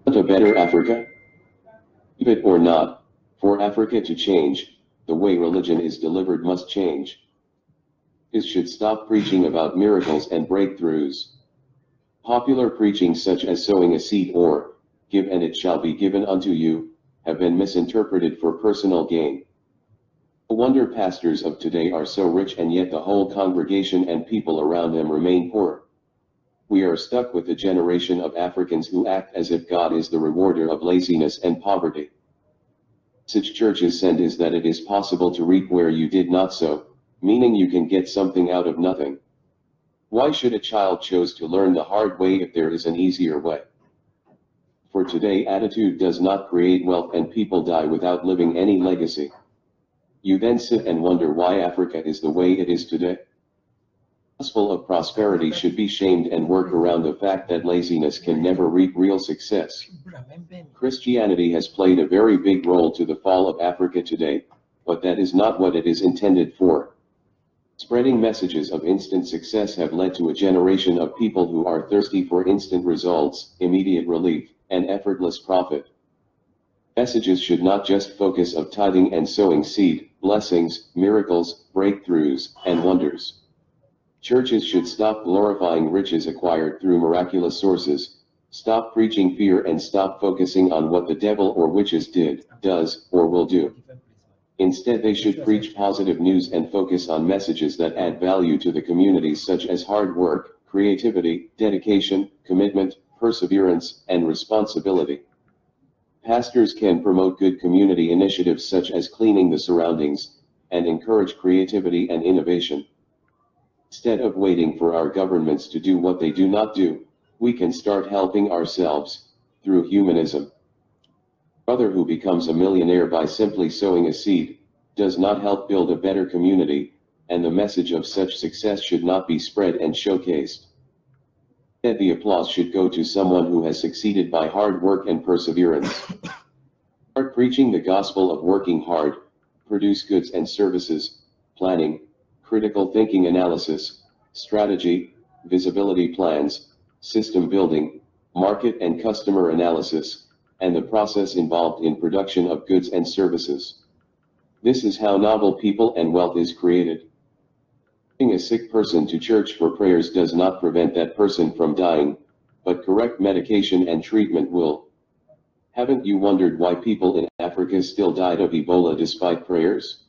A better Africa? Believe it or not, for Africa to change, the way religion is delivered must change. It should stop preaching about miracles and breakthroughs. Popular preaching such as sowing a seed or, give and it shall be given unto you, have been misinterpreted for personal gain. No wonder pastors of today are so rich and yet the whole congregation and people around them remain poor. We are stuck with a generation of Africans who act as if God is the rewarder of laziness and poverty. The message churches send is that it is possible to reap where you did not sow, meaning you can get something out of nothing. Why should a child choose to learn the hard way if there is an easier way? For today, attitude does not create wealth and people die without leaving any legacy. You then sit and wonder why Africa is the way it is today. The gospel of prosperity should be shamed and work around the fact that laziness can never reap real success. Christianity has played a very big role to the fall of Africa today, but that is not what it is intended for. Spreading messages of instant success have led to a generation of people who are thirsty for instant results, immediate relief, and effortless profit. Messages should not just focus on tithing and sowing seed, blessings, miracles, breakthroughs, and wonders. Churches should stop glorifying riches acquired through miraculous sources, stop preaching fear and stop focusing on what the devil or witches did, does, or will do. Instead, they should preach positive news and focus on messages that add value to the communities such as hard work, creativity, dedication, commitment, perseverance, and responsibility. Pastors can promote good community initiatives such as cleaning the surroundings, and encourage creativity and innovation. Instead of waiting for our governments to do what they do not do, we can start helping ourselves, through humanism. A brother who becomes a millionaire by simply sowing a seed, does not help build a better community, and the message of such success should not be spread and showcased. Instead, the applause should go to someone who has succeeded by hard work and perseverance. Start preaching the gospel of working hard, produce goods and services, planning, critical thinking analysis, strategy, visibility plans, system building, market and customer analysis, and the process involved in production of goods and services. This is how novel people and wealth is created. Bringing a sick person to church for prayers does not prevent that person from dying, but correct medication and treatment will. Haven't you wondered why people in Africa still died of Ebola despite prayers?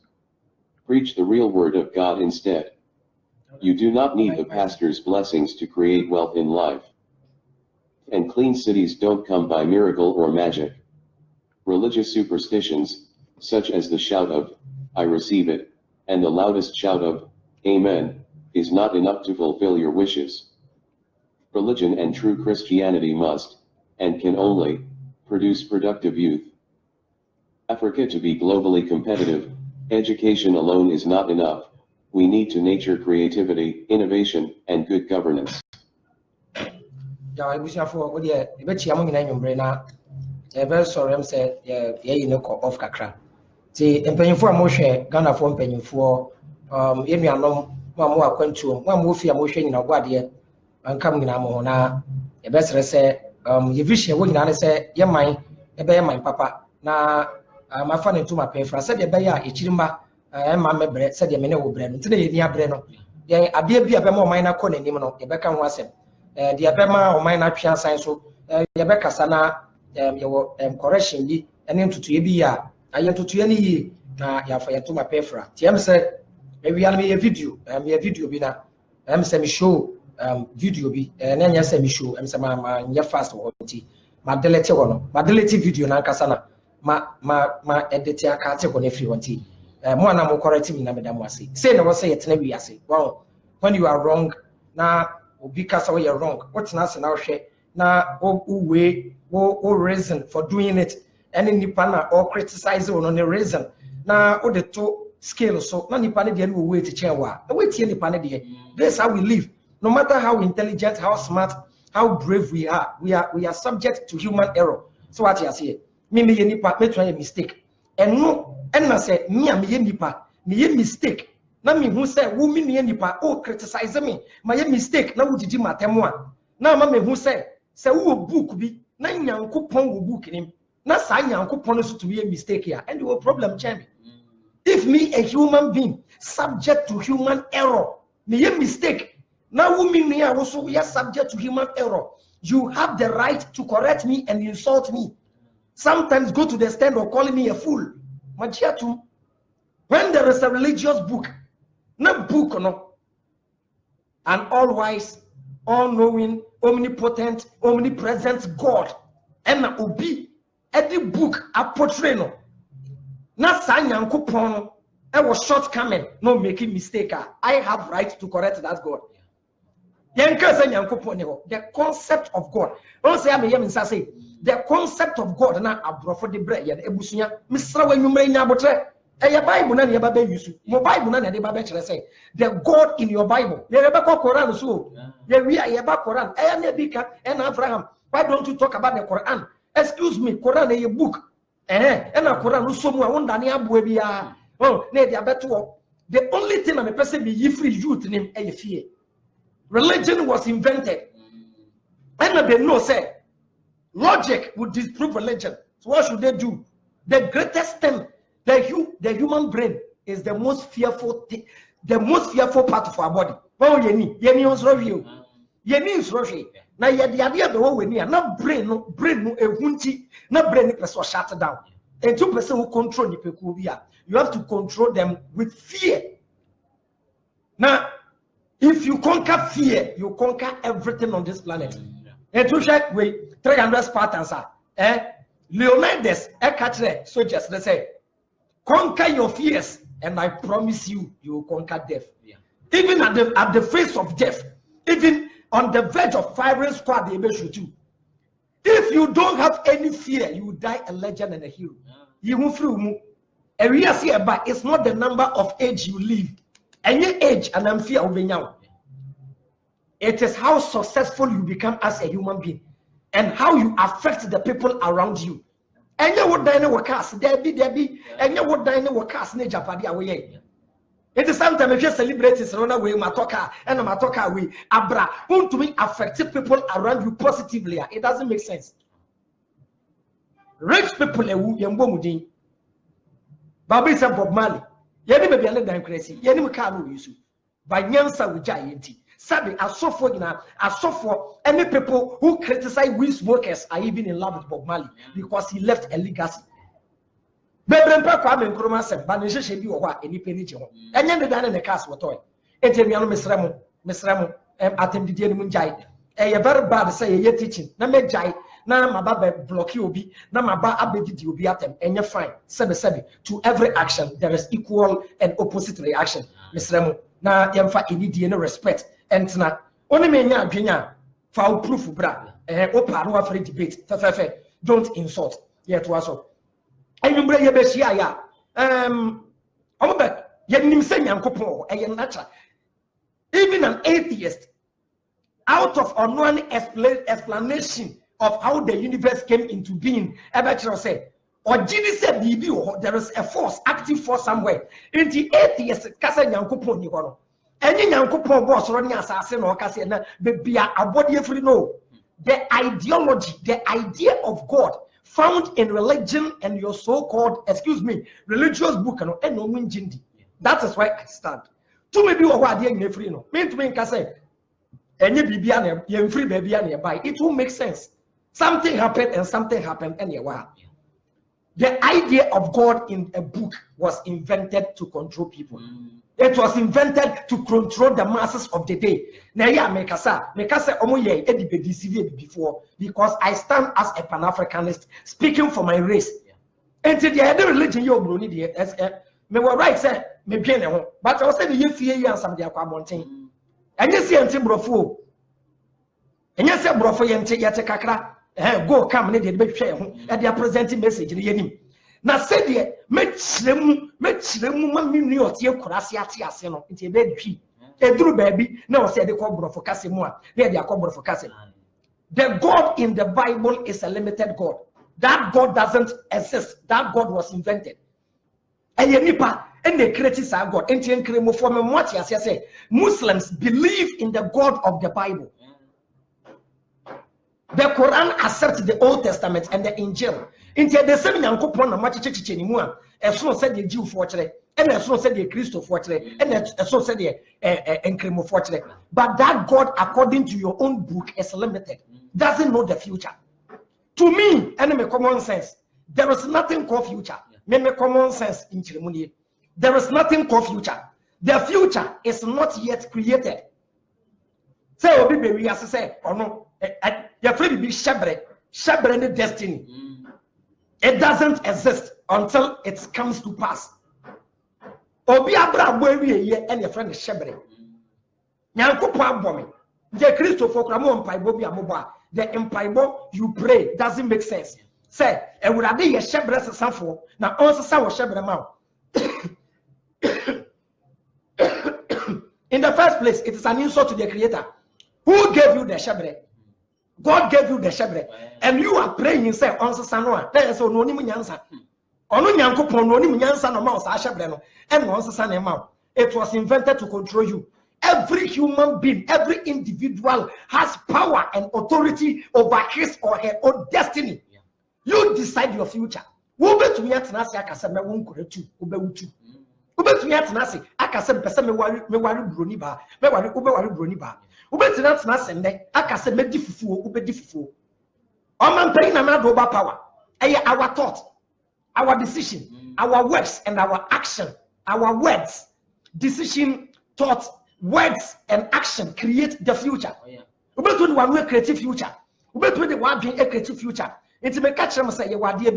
Preach the real word of God instead. You do not need the pastor's blessings to create wealth in life. And clean cities don't come by miracle or magic. Religious superstitions, such as the shout of, "I receive it," and the loudest shout of, "Amen," is not enough to fulfill your wishes. Religion and true Christianity must, and can only, produce productive youth. Africa to be globally competitive, education alone is not enough. We need to nurture creativity, innovation, and good governance. My fan into my pay for said the Baya, Ichimba, my mebre, said the Mene Bren, today the Abreno. The Abia Bemo minor calling him, the Beckham was him. The Abema or minor Pian Science, the Becca Sana, your correction be and then to be I am to any ya for to my pefra. TM say maybe I me a video bina. Say me show video be and then say me show say my fast or my delete one my delete video na kasana ma edit ya ka te ko na free one ti mo na mo correct me na me da mo ase say na say yet na wi ase wow when you are wrong na obi ka say you are wrong what na say na hwe na o reason for doing it any nipa na or criticize on the reason na o de to scale so na nipa ne de no wait chen wa wait here nipa ne de this is how we live. No matter how intelligent, how smart, how brave we are subject to human error. So what you say? Me nipa me try a mistake. And no, and I say me nipa me mistake. Na me who say wo me nipa oh criticize me. My mistake na wo didi matemwa. Na ma me who say wo book bi na nyankopon wo book nim. Na sa nyankopon no so to be a mistake here. And the problem champion. If me a human being subject to human error, me mistake. Now, women here also we are subject to human error. You have the right to correct me and insult me. Sometimes go to the extent of calling me a fool. When there is a religious book, not book, no, an all-wise, all-knowing, omnipotent, omnipresent God, and obi, every book a portrait no. Not saying yankupon, I was shortcoming, no making mistake. I have right to correct that God. The concept of God. Don't say the concept of God na abrofo de bre ye ebusunya misra wanwumre nya botre e Bible na ne baba yusu mo Bible na ne baba kire say the God in your Bible ye be ko Quran so ye wi ye ba Quran e na bika and Abraham. Why don't you talk about the Quran? Excuse me, Quran is a book and a Quran so mu wonda ne aboa bia oh na dia beto. The only thing I'm a person be free youth name e fear. Religion was invented. And they know say logic would disprove religion. So what should they do? The greatest thing, the human brain is the most fearful thing, the most fearful part of our body. Oh, yeni is review. Yeni is review. Now the idea the whole way not brain no a hunti, not brain person shut down. And 2% who control the people you have to control them with fear. Now if you conquer fear, you conquer everything on this planet. And to check with 300 Spartans, Leonidas, soldiers, they say, conquer your fears, and I promise you, you will conquer death. Yeah. Even at the face of death, even on the verge of firing squad, they may shoot you. If you don't have any fear, you will die a legend and a hero. You move through. And we are here about it's not the number of age you live. Any age and I'm fear over now. It is how successful you become as a human being and how you affect the people around you. And you would dine workers, Debbie, and you would dine workers, Japadi away. It is sometimes if you celebrate this run away, Matoka and Matoka away, Abra, who to me affect people around you positively. It doesn't make sense. Rich people, Yambomudi, Babi and Bob Marley. Yeni baby and then crazy. Yeni makaru yusu. By Nyansa with Gianti. Sabi asofo any people who criticize weed smokers are even in love with Bob Marley because he left a legacy. Bebrempa kwa me nkroma sem ba ne hyehyɛ bi wɔ hɔ a eni peni gye ho. Enye ne dan ne cars wɔtɔ. Enti nuano mesremo atendidi anim njai. Ye very bad say ye teaching na me jai na maba be block obi na maba abedidi obi atem enye fine. Sebe to every action there is equal and opposite reaction. Mesremo na yemfa enidie no respect. Entna only me nya adwenya fa proof bra opa no afre debate fefe don't insult yet waso enumbre ye be hia ya omobe ye nim se nyankopon eye natural. Even an atheist out of unknown explanation of how the universe came into being ever say or Jini said there is a force, active force somewhere in the atheist kasa nyankopon ni hono. Any nyankopon boss running assassin or kasi na be a body free no. The ideology, the idea of God found in religion and your so-called, religious book and no jindi. That is why I stand. To me be what idea free no. Mean to me say any bibiane ye free baby and buy. It will make sense. Something happened and something happened anyway. The idea of God in a book was invented to control people. It was invented to control the masses of the day. Now, yeah, make us before, because I stand as a Pan-Africanist speaking for my race. And to the other religion, you me were right, sir, me bien, but I said, you fear you and some of the aquamonting. And you see, until Brofo. And you say, Brofo, and take Yatakakra, go come, and they be share, and they are presenting message in the enemy. Now, said ye, make them 1 million or Kurasiati, into a bed tree. A true baby, no, said the cobra for Casimua, there they are cobra for Cassim. The God in the Bible is a limited God. That God doesn't exist. That God was invented. And the creators are God. Muslims believe in the God of the Bible. The Quran accepts the Old Testament and the Injil. Into the same Yankopon and Machichi anymore. As soon said the Jew fortunate, and as soon said the Christo fortunate, and as soon said the Encrimo fortunate. But that God, according to your own book, is limited. Doesn't know the future. To me, enemy common sense. There is nothing called future. Me common sense in ceremony. There is nothing called future. The future is not yet created. Say, Obi baby, as I say, or no, you're free to be shepherd in destiny. It doesn't exist until it comes to pass. Obi abra boy and your friend is shepherd. Nyanko pa bombing. The Christopher Cramon Pai Bobby Amoba. The empire you pray doesn't make sense. Say, and would I be a shepherd as a sample? Now, also, some will shepherd them out. In the first place, it is an insult to the Creator. Who gave you the shepherd? God gave you the shepherd. And you are praying yourself, answer Sanoa. There is no name answer. Ono nyanko pon no nim nyansa no mouse ahyebre no e no nsesa na ma. It was invented to control you. Every human being, every individual has power and authority over his or her own destiny. Yeah. You decide your future. Wo betu yatena se akase me won koretu obewutu. Wo betu yatena se akase pese me wari broni ba. Me wari obewari broni ba. Wo betu yatena se nde akase me di fufuo obedi fufuo. O man pay na na do ba power. Our thought, our decision, our words and our action, our words, decision, thought, words and action create the future. About when one will create a future. About when the one being a creative future. It's me catch them say you are there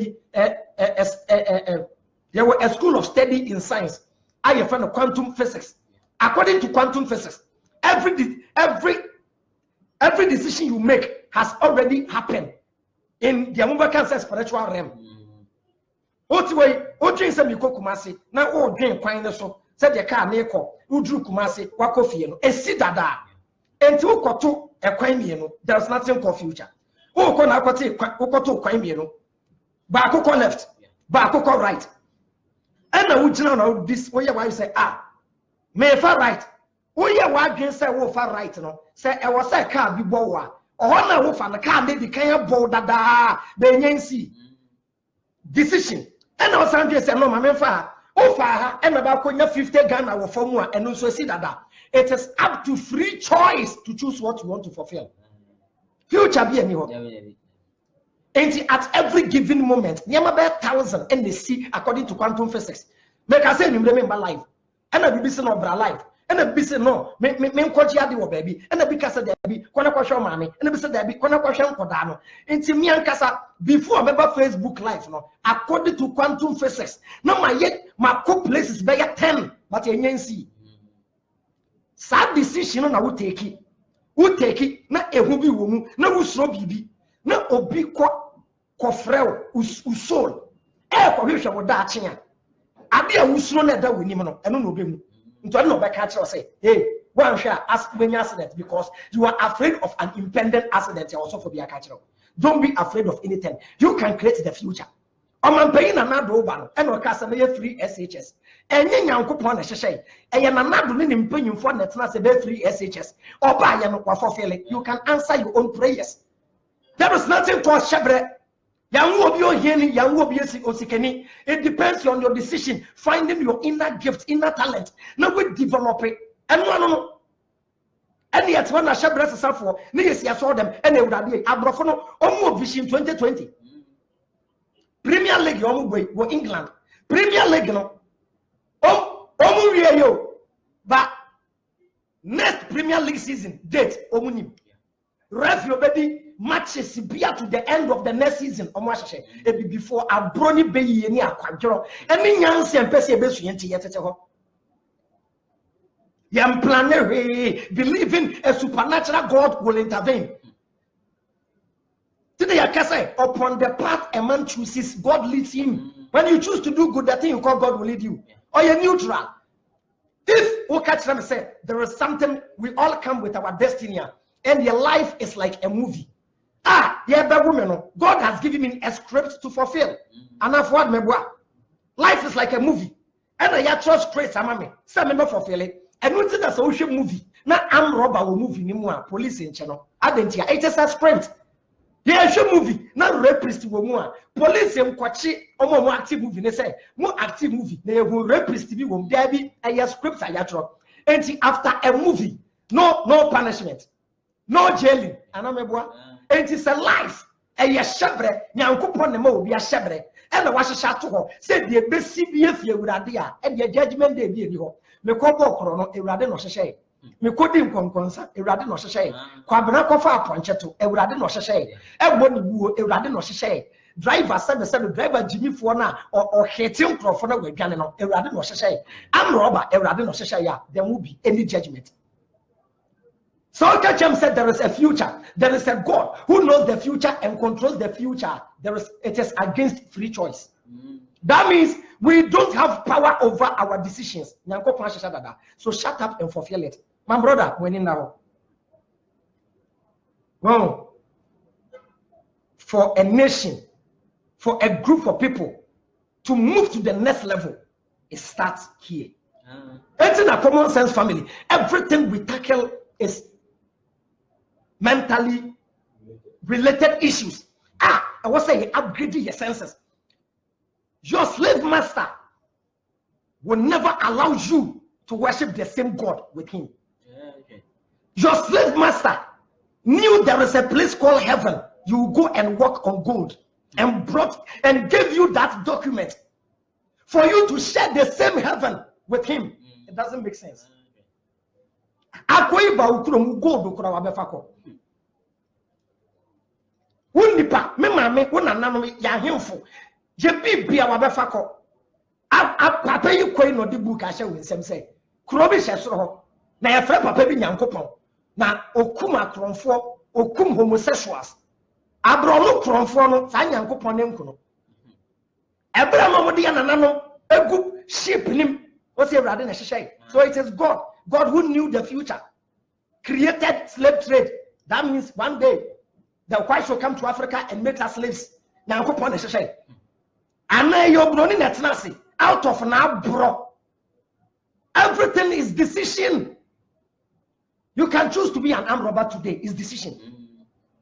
were a school of study in science. I have found quantum physics. According to quantum physics, every decision you make has already happened in the American spiritual realm. What way? What dream say me ko Kumasi? Now all dream kwan so. Said the car neko udru Kumasi wako fie no. Esi dada. Enti ukoto ekwan mie no. There's nothing called future. Uko na akote ukoto kwan mie no. Ba akoko left. Ba akoko right. And na ujina na this oye why you say me fa right. Oye wa adwen say wo fa right no. Say e wo say car bi bo wa. Oho na wo fa na car dey di kan bo dada. Be nyansi. Decision. And I was say no mama fa o fa and about 50 Ghana wo form and no so see that it is up to free choice to choose what you want to fulfill. Future be any and at every given moment never be 1,000 and they see according to quantum physics. Make I say you remember life and I be busy no bra life and I be say no me kwaji ade wo baby and I be kasa there be kwana kwahwe mama and I be say there be kwana kwahwe nkoda no enti me ankasa before I remember Facebook live no according to quantum physics no my co places be 10 but enyansi sad decision na wo take na ehu bi wo mu na wo sro bibi na obi ko frɛ usol ko hwehwɛ wo da akye ade a wo sro na da woni mu no eno na obemu nto no be ka kire say hey one share ask when accident because you are afraid of an impending accident also for be a kire. Don't be afraid of anything. You can create the future. Man paying another ban and or cast a free SHS. And Yankopon a shay. And another linen paying for net not a free SHS or buy and for failing. You can answer your own prayers. There is nothing called Shebre. Young will be your hearing, young will be osikeni. It depends on your decision, finding your inner gift, inner talent. Now we develop it. And no. And yet, when I shall bless yourself for, I saw them and they would have been Abrofono or more vision 2020. Premier League go England. Premier League no. Yo. But next Premier League season date omunim. Ref your baby matches be to the end of the next season. It be before a brony baby any aquadro. And me yancy and pessy besu yenti yet. Yam planner believing a supernatural God will intervene. Today I can say upon the path a man chooses, God leads him. When you choose to do good, the thing you call God will lead you. Or you're neutral. If we catch them say there is something, we all come with our destiny. And your life is like a movie. Yeah, but woman, God has given me a script to fulfill. And I've what me boy. Life is like a movie. And I trust straight some me. Some not fulfill it. And we that's a social movie. Now I'm robber will movie ni more police in channel. Adentia. It is a script. Yeah, show movie. Now rapist will more. Police in kwachi omo more active movie. They say more active movie. They will rapist be wom there be a script I drop. And after a movie, no punishment. No jailing, and I'm a boy. It is a life. And your shebre, Yankupon the mo be a shebre. And the wash shot to her. Said the best CBF with idea, and your judgment day be you. Me kobo chrono, a radin or shay. Me couldn't conconsa, a radin or shay. Quabranacofa poncheto, a radin or shay. Everybody woo, a radin or shay. Driver said driver Jimmy Fona or hating Crofona with Gannon, a radin or shay. I'm robber, a radin or shay. There won't be any judgment. So Kachem said there is a future. There is a God who knows the future and controls the future. It is against free choice. That means we don't have power over our decisions. So shut up and fulfill it. My brother, when in now. No. For a nation, for a group of people to move to the next level, it starts here. It's in a common sense family. Everything we tackle is mentally related issues. I was saying upgrading your senses. Your slave master will never allow you to worship the same God with him. Your slave master knew there is a place called heaven. You will go and walk on gold and gave you that document for you to share the same heaven with him. It doesn't make sense. Wunipa me mame wona nanom ya hemfo je bibia wa befako papa yi koi no de book a hye wensem say kuro bi hye soro ho na ya fra papa bi nyankopon na okum akronfo okum homosexuals abrolo kronfo no sa nyankopon ne nkuno ebra mo de ya nanom egu sheep nim o say brade na hye. So it is God who knew the future, created slave trade. That means one day the whites will come to Africa and make us slaves. Now, go on the session. And now you're running at Nasi out of now, bro. Everything is decision. You can choose to be an armed robber today. It's decision.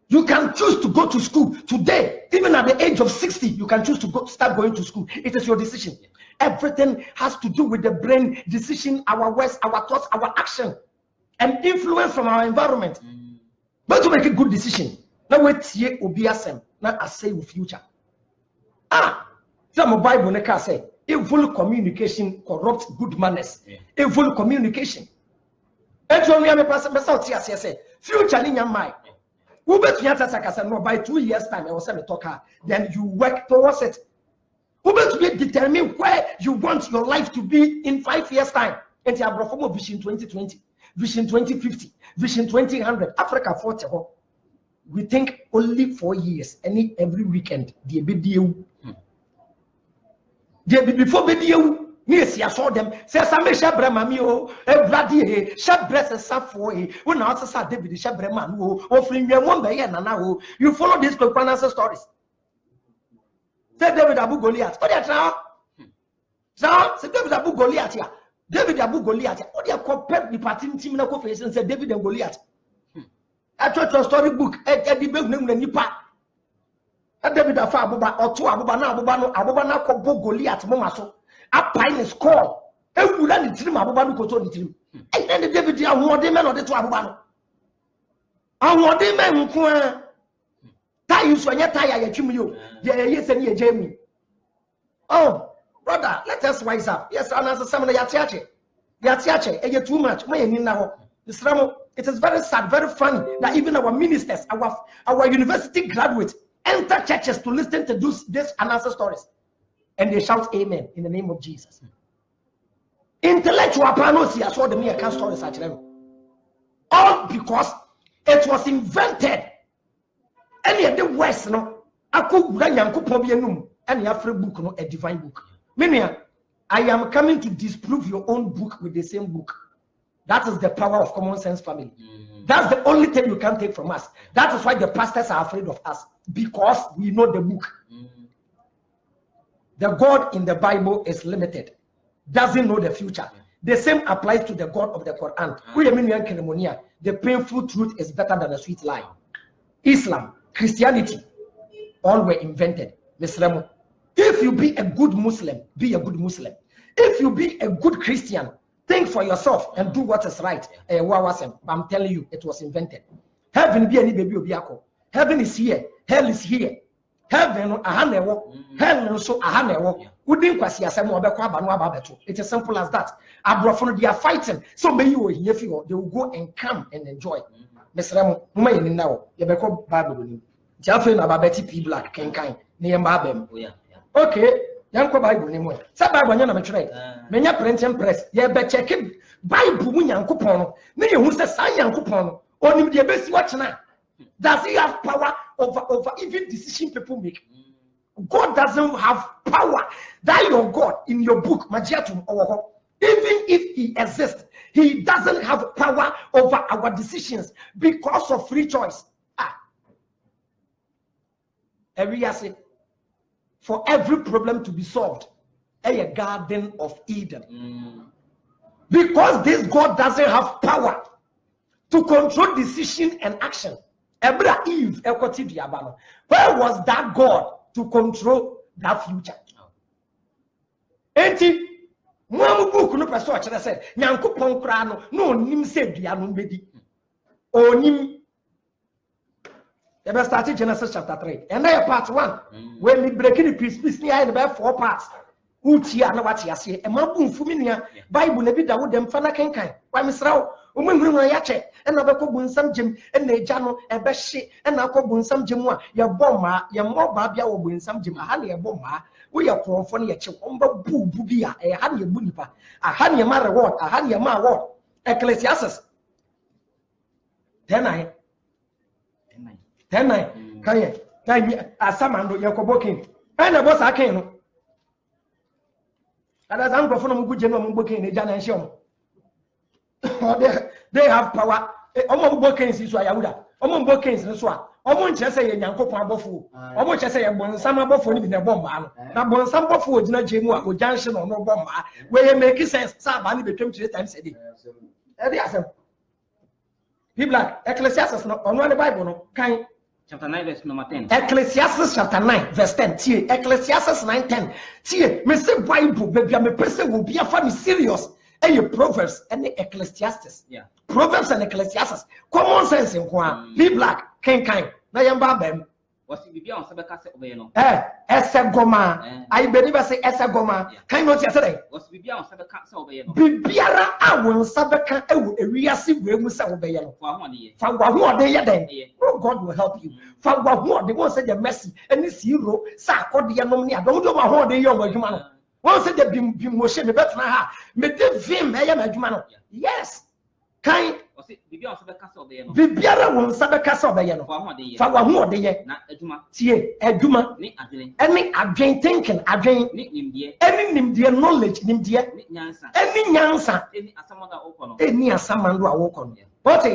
You can choose to go to school today. Even at the age of 60, you can choose to start going to school. It is your decision. Everything has to do with the brain, decision, our words, our thoughts, our action, and influence from our environment. But to make a good decision. Now wait here obiasem na asay with future. Some Bible ne say evil communication corrupts good manners. Evil communication. And so me pass out here say future ni nyamai. We bet you say no by 2 years time I was say me talk her. Then you work towards it. We bet you determine where you want your life to be in 5 years time. And you have from vision 2020, vision 2050, vision 2000, Africa 40. We think only 4 years, every weekend. They be before video. Yes, I saw them. Say some shabre mami o, bloody he, shabre safo he. When I saw David shabre man o, offering you one by na o. You follow these Kopanasa stories. Say David Abu Goliath. What now? So say David Abu Goliath here. David Abu Goliath. What they compare the party team na ko face and say David and Goliath. I thought your storybook. David afa abuba otu abuba na kobo Goliath momaso apa in score ewura ni tirim abuba no koto ni tirim e na David ya hoode me no de to abuba no ahoode me nko a tayi so anya tayi ya twim yo ye se ni ye jemi Oh, brother, let us wise up. Yes, and as some of the yatiache, too much. It is very sad, very funny that even our ministers, our university graduates enter churches to listen to these unanswered stories, and they shout amen in the name of Jesus. Intellectual panos, I saw the mere can stories at them. All because it was invented. Any of the West, no, I could bring Yanko Pobianum, and you free book, no, a divine book. Meaning, I am coming to disprove your own book with the same book. That is the power of common sense, family. That's the only thing you can take from us. That is why the pastors are afraid of us, because we know the book. The God in the Bible is limited, doesn't know the future. The same applies to the God of the Quran. The painful truth is better than a sweet lie. Islam, Christianity, all were invented. If you be a good Muslim, be a good Muslim. If you be a good Christian, think for yourself and do what is right. I'm telling you, it was invented. Heaven be any baby obiako. Heaven is here. Hell is here. Heaven ahanewo. Hell so ahanewo. It is simple as that. They are fighting. So may you they will go and come and enjoy. Mesremo, now. You Bible. Jaffe na babeti P black kenkai. Okay. Yanko Bible name. Sa Bible nyana metwere. Menya print and press. Ye be check Bible mu Yankopon no. Me ye hu se sa Yankopon no. Onim de besi watch na. Does he have power over even decision people make? God doesn't have power. That your God in your book, Magiatum Owo. Even if he exists, he doesn't have power over our decisions because of free choice. Every year, for every problem to be solved, a garden of Eden. Because this God doesn't have power to control decision and action. Where was that God to control that future? Mwamu book no person actually said, Nyankopon kra no nim se dua no bedi. Onim. You better start Genesis chapter 3. And then part 1. When we break the piece near the 4 parts. Utia na what you say. E mabu mfumi Bible na bi da wo dem fa na kenkan. Wa misrawo. Omumhuru na ya che. E na bekọ bunsam gem. E na eja no e be hye. E na akọ bunsam gem a ye bomma. Ye mmoba bia wo bunsam gem. Aha na ye bomma. Wo ye krofo na ye che. Omba bubu bia. E ha na ye bu nipa. Aha na ye ma reward. Aha na ye ma award. Ecclesiastes 10:9. 10:9. Kanye asamando yakobo king. And the boss akin no. And as I'm from Gujeno Mbokin, the Jan and Shom. They have power. Omo Bokins is Wayauda. Omo Bokins and Swa. Omo Chessay and Yanko Bofu. Omo Chessay and Bonsama Bofu in a bomba. Now Bonsam Bofu is not Jimua or Junction or no bomba. Where you make sense, Sabani became 3 times a day. People Ecclesiastes on one Bible, no kind. Chapter 9, verse number 10. Ecclesiastes chapter 9, verse 10. Tie, Ecclesiastes 9:10. Tie, me say Bible, baby, me person will be a family serious. And your Proverbs and the Ecclesiastes. Yeah. Proverbs and Ecclesiastes. Common sense in Kwan. Be black, kind. Na yamba bem. Was it be on Sabaka obey no? Esegoma. I believe I say Esegoma. Kind not yesterday. Was it be on Sabaka obey no? Bibiara awon Sabaka ewu ewiase we mu say obey no. For who dey then? Oh, God will help you. For who they won't say the mercy and zero sa akode nom ne adom do ma ho dey yom adwuma no. Won't say the bim motion me bet na ha. Me dey vim e yam adwuma no. Yes. Kind was it be on Sabaka obey no? Bibiara won Sabaka obey no. For who dey ye? Na adwuma. Tie adwuma. Ni adwen. Any adwen thinking, adwen. Ni nimdie. Any nimdie knowledge, nimdie. Ni nyansa. Any nyansa. Any asamanda okono. Any asamando awokono. But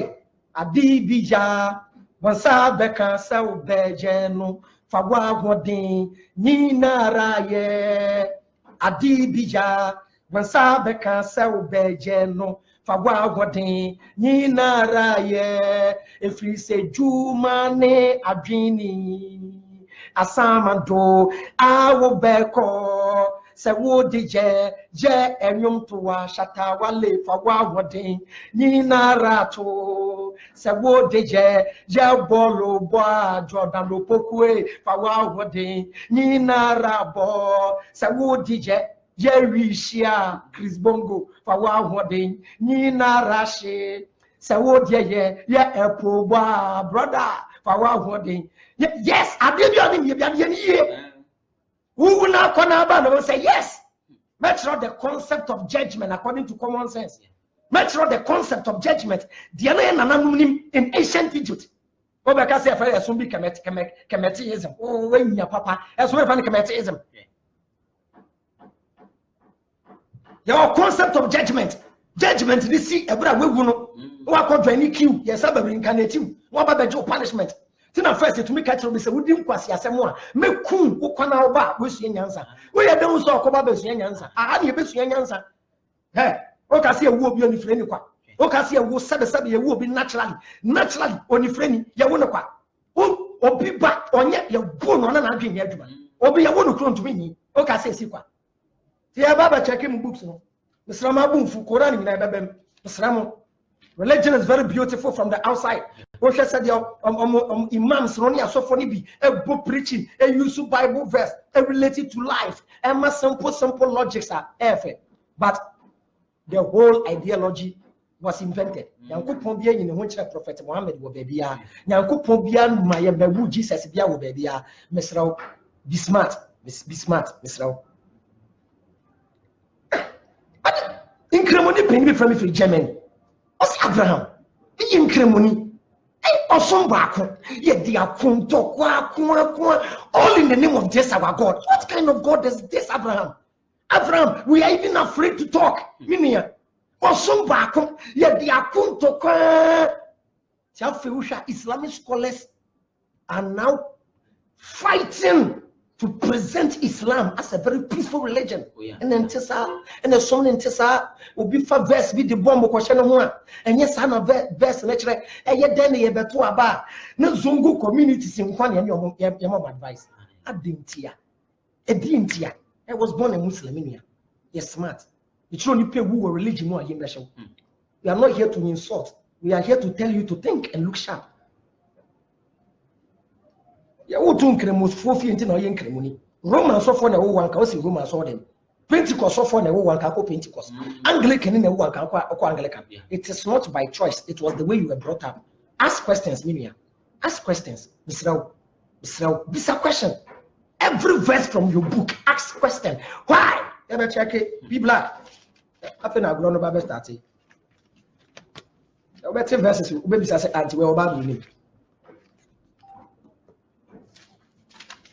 adi bija wansa beka sa ubejeno fagwa godin nyinara ye. Adi bija wansa beka sa ubejeno fagwa godin nyinara ye. If we say jumane adwini asamando awo beko se wo di je enyum to wa shata wale fa wa wodin nyina rato se wo di je bolo boa Jordan lo pokue fa wa wodin nyina rabo se wo di je Rishia Chris Bongo fa wa wodin nyina rashe se wo di ye epo boa brother fa wa wodin. Yes, I did you. Who will not come about and say yes? Make sure the concept of judgment according to common sense. Make sure the concept of judgment. The other in ancient Egypt. Oh, because if I assume be Kemetism. Oh, when your papa, as well as Kemetism. Your concept of judgment. Judgment, this see a brother will know. What could any queue? Yes, I'm reincarnating. What about your punishment? Tina first to me catch me say we dim kwasi asem a me kun wo kwana oba we sua nyansa we ye don so okoba be sua nyansa aha ne be sua nyansa he o ka se ewu obi onifre ni kwa o ka se ewu sabe ewu obi naturally onifre ni ye wo ne kwa obi ba onye ye bo no na adwen ye aduma obi ye wo no kro ntumi ni o ka se esi kwa ti ya baba check him books no misrama bumfu Quran ni na bebem misramo. Religion is very beautiful from the outside. What said your imams running a sophony a book preaching, a use of Bible verse, a related to life, and simple logics are effort. But the whole ideology was invented. Yanko Pombia in the winter prophet Muhammad will be a Yanko Pombia, my Babu Jesus Bia will be a Miss Rao, be smart, Miss Rao. Incremony penny from me for Germany. Abraham, the incremony, or some back, yet they are all in the name of this our God. What kind of God is this, Abraham? Abraham, we are even afraid to talk. Minia, or some back, yet they are Islamic scholars are now fighting to present Islam as a very peaceful religion. And then Tessa, and the son in Tessa will be for verse with the bomb question of one. And yes, I'm a verse lecturer, and yet then you better about no Zungu communities in one and your mom advice. I didn't hear. I was born a Muslim in here. You're smart. You should only pay who religion more. We are not here to insult. We are here to tell you to think and look sharp. Ya wotun kremos fofi enti na oyen kremoni Romans so for na wo wanka o si Romans so dem Pentecost so for na wo wanka ko Pentecost Anglican na wo wanka ko Anglican. It is not by choice, it was the way you were brought up. Ask questions, Minia. Ask questions. Bisraw bisa question. Every verse from your book, ask question. Why? Ever check it? Be black. Happen na grow no Bible start. You better verses you be bisa say anti we Bible ni.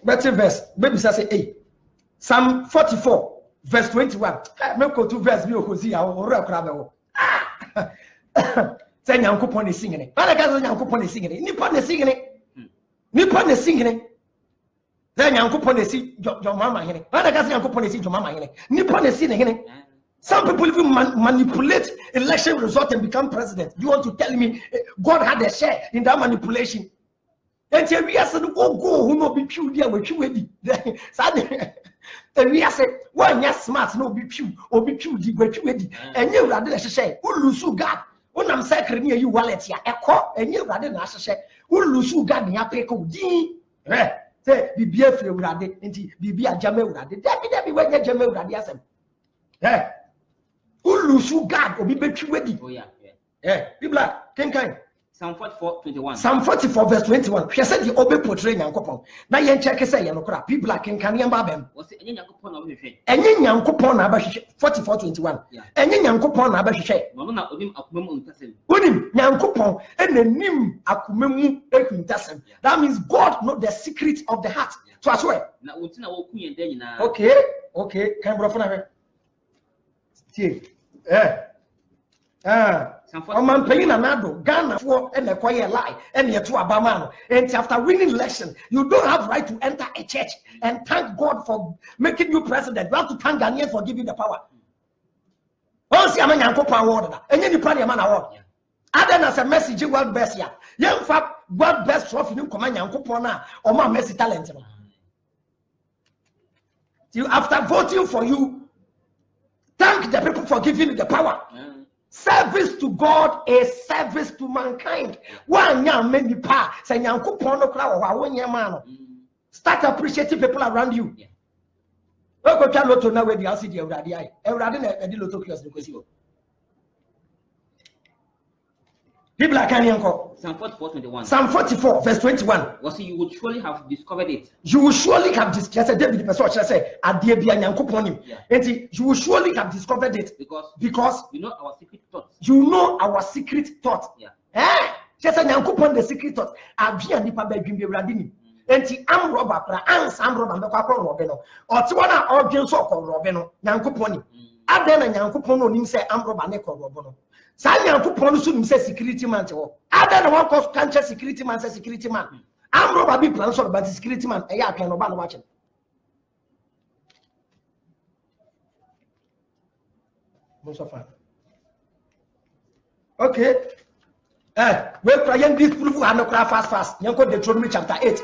Better verse, baby say, hey, Psalm 44, verse 21. Make go to verse be okozi or crab. Say Yankopon is singing it. But I can't Yankopon is singing it. Nippon is singing it. Nippon is singing it. Then Yankopon is your mama in it. But I can't Yankopon is your mama in it. Nippon is singing it. Some people even manipulate election result and become president. You want to tell me God had a share in that manipulation? And we are saying, go, who no be pew there with you ready. And we are saying, one yes smart, no be pew, or be pew with you ready. And you rather say, who lose God? When I'm sacred near you wallet here, a call, and you rather not say, who lose God in your peco D. Say, be beer rather, and be a jamel rather. That be when you're jamel rather. Who lose God or be pew ready? Oh, yeah. Be black, can. Psalm 44:21. Psalm 44 verse 21. She said the obe portray Yankopon. Na yen check say yanokra. People like can yamba bem. Was it Yankopon or Hushe? Enye Yankopon na ba 44:21. Enye Yankopon na ba hwehwe. No na onim akumemu ntasem. Onim Yankopon enanim akumemu ekuntasem. That means God know the secret of the heart. So as well. Na untina wo kunye den nyina. Okay. Kan bro na hwe. Tie. Man paying anado Ghana for and acquire lie and yet to Abamano. And after winning election, you don't have right to enter a church and thank God for making you president. You have to thank Ghanaians for giving the power. Once you have a award, and then you probably a man award. Other than as a message, world best ya. Young fact, world best trophy you command Yankopona or my messy talent. After voting for you, thank the people for giving you the power. Service to God is service to mankind. One young many pa say yanku pono kra wa man. Start appreciating people around you. Go try loto na we the LCD everybody ai. Everybody na di loto kios because you. People are carrying Psalm 44:21. Psalm 44 verse 21. Was you would surely have discovered it. You will surely have discovered David person say adie bia nyankopon nim. Enti you will surely have discovered it because you know our secret thoughts. You know our secret thoughts. Just say nyankopon the secret thoughts. Adua nipa ba dwum be urade nim. Enti am roba kra ans am roba be kwa robe no. Oti wona odwen so ko robe no nyankopon nim. Aden na nyankopon no nim say am roba ne ko robe no. Sa nyankopon so nim say security man te ho. Aden na one cause cancer security man say security man. Am roba be plan so but security man e ya atwen no ba no watch. Okay. We try this proof and fast. Yanko Deuteronomy chapter 8.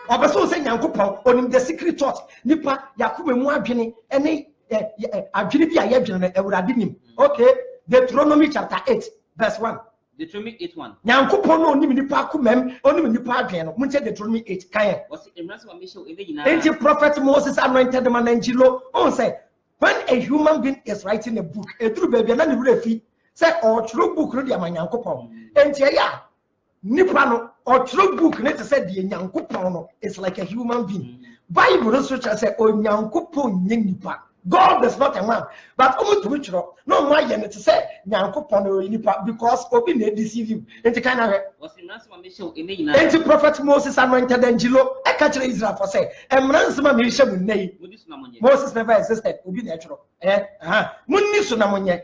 Obeso say Yankopon onim the secret thought. Nipa Yakob mu adwene ene adwene bi aye adwene Ewurade nim. Okay. Deuteronomy chapter 8 verse 1. Deuteronomy 8:1. Yankopon no onim nipa akomam onim nipa adwene no. Munche Deuteronomy 8 kan. Was emrase wa me show ene nyina. Enti prophet Moses anointed man Angelo on say when a human being is writing a book, a true baby na ni refi say or true book no dia manyankopon. Enti ya nipa no or true book na say the nyankopon no is like a human being. Bible no so say o nyankopon nye nipa. God is not a man, but to which no why you to say nyankopon no nipa because obi na deceive you. Enti kind of was emrase wa me show ene nyina. Enti prophet Moses anointed Angelo e ka kire Israel for say emrase ma me hye mu nei. Moses never existed. Obi na etro. Munni so na monye.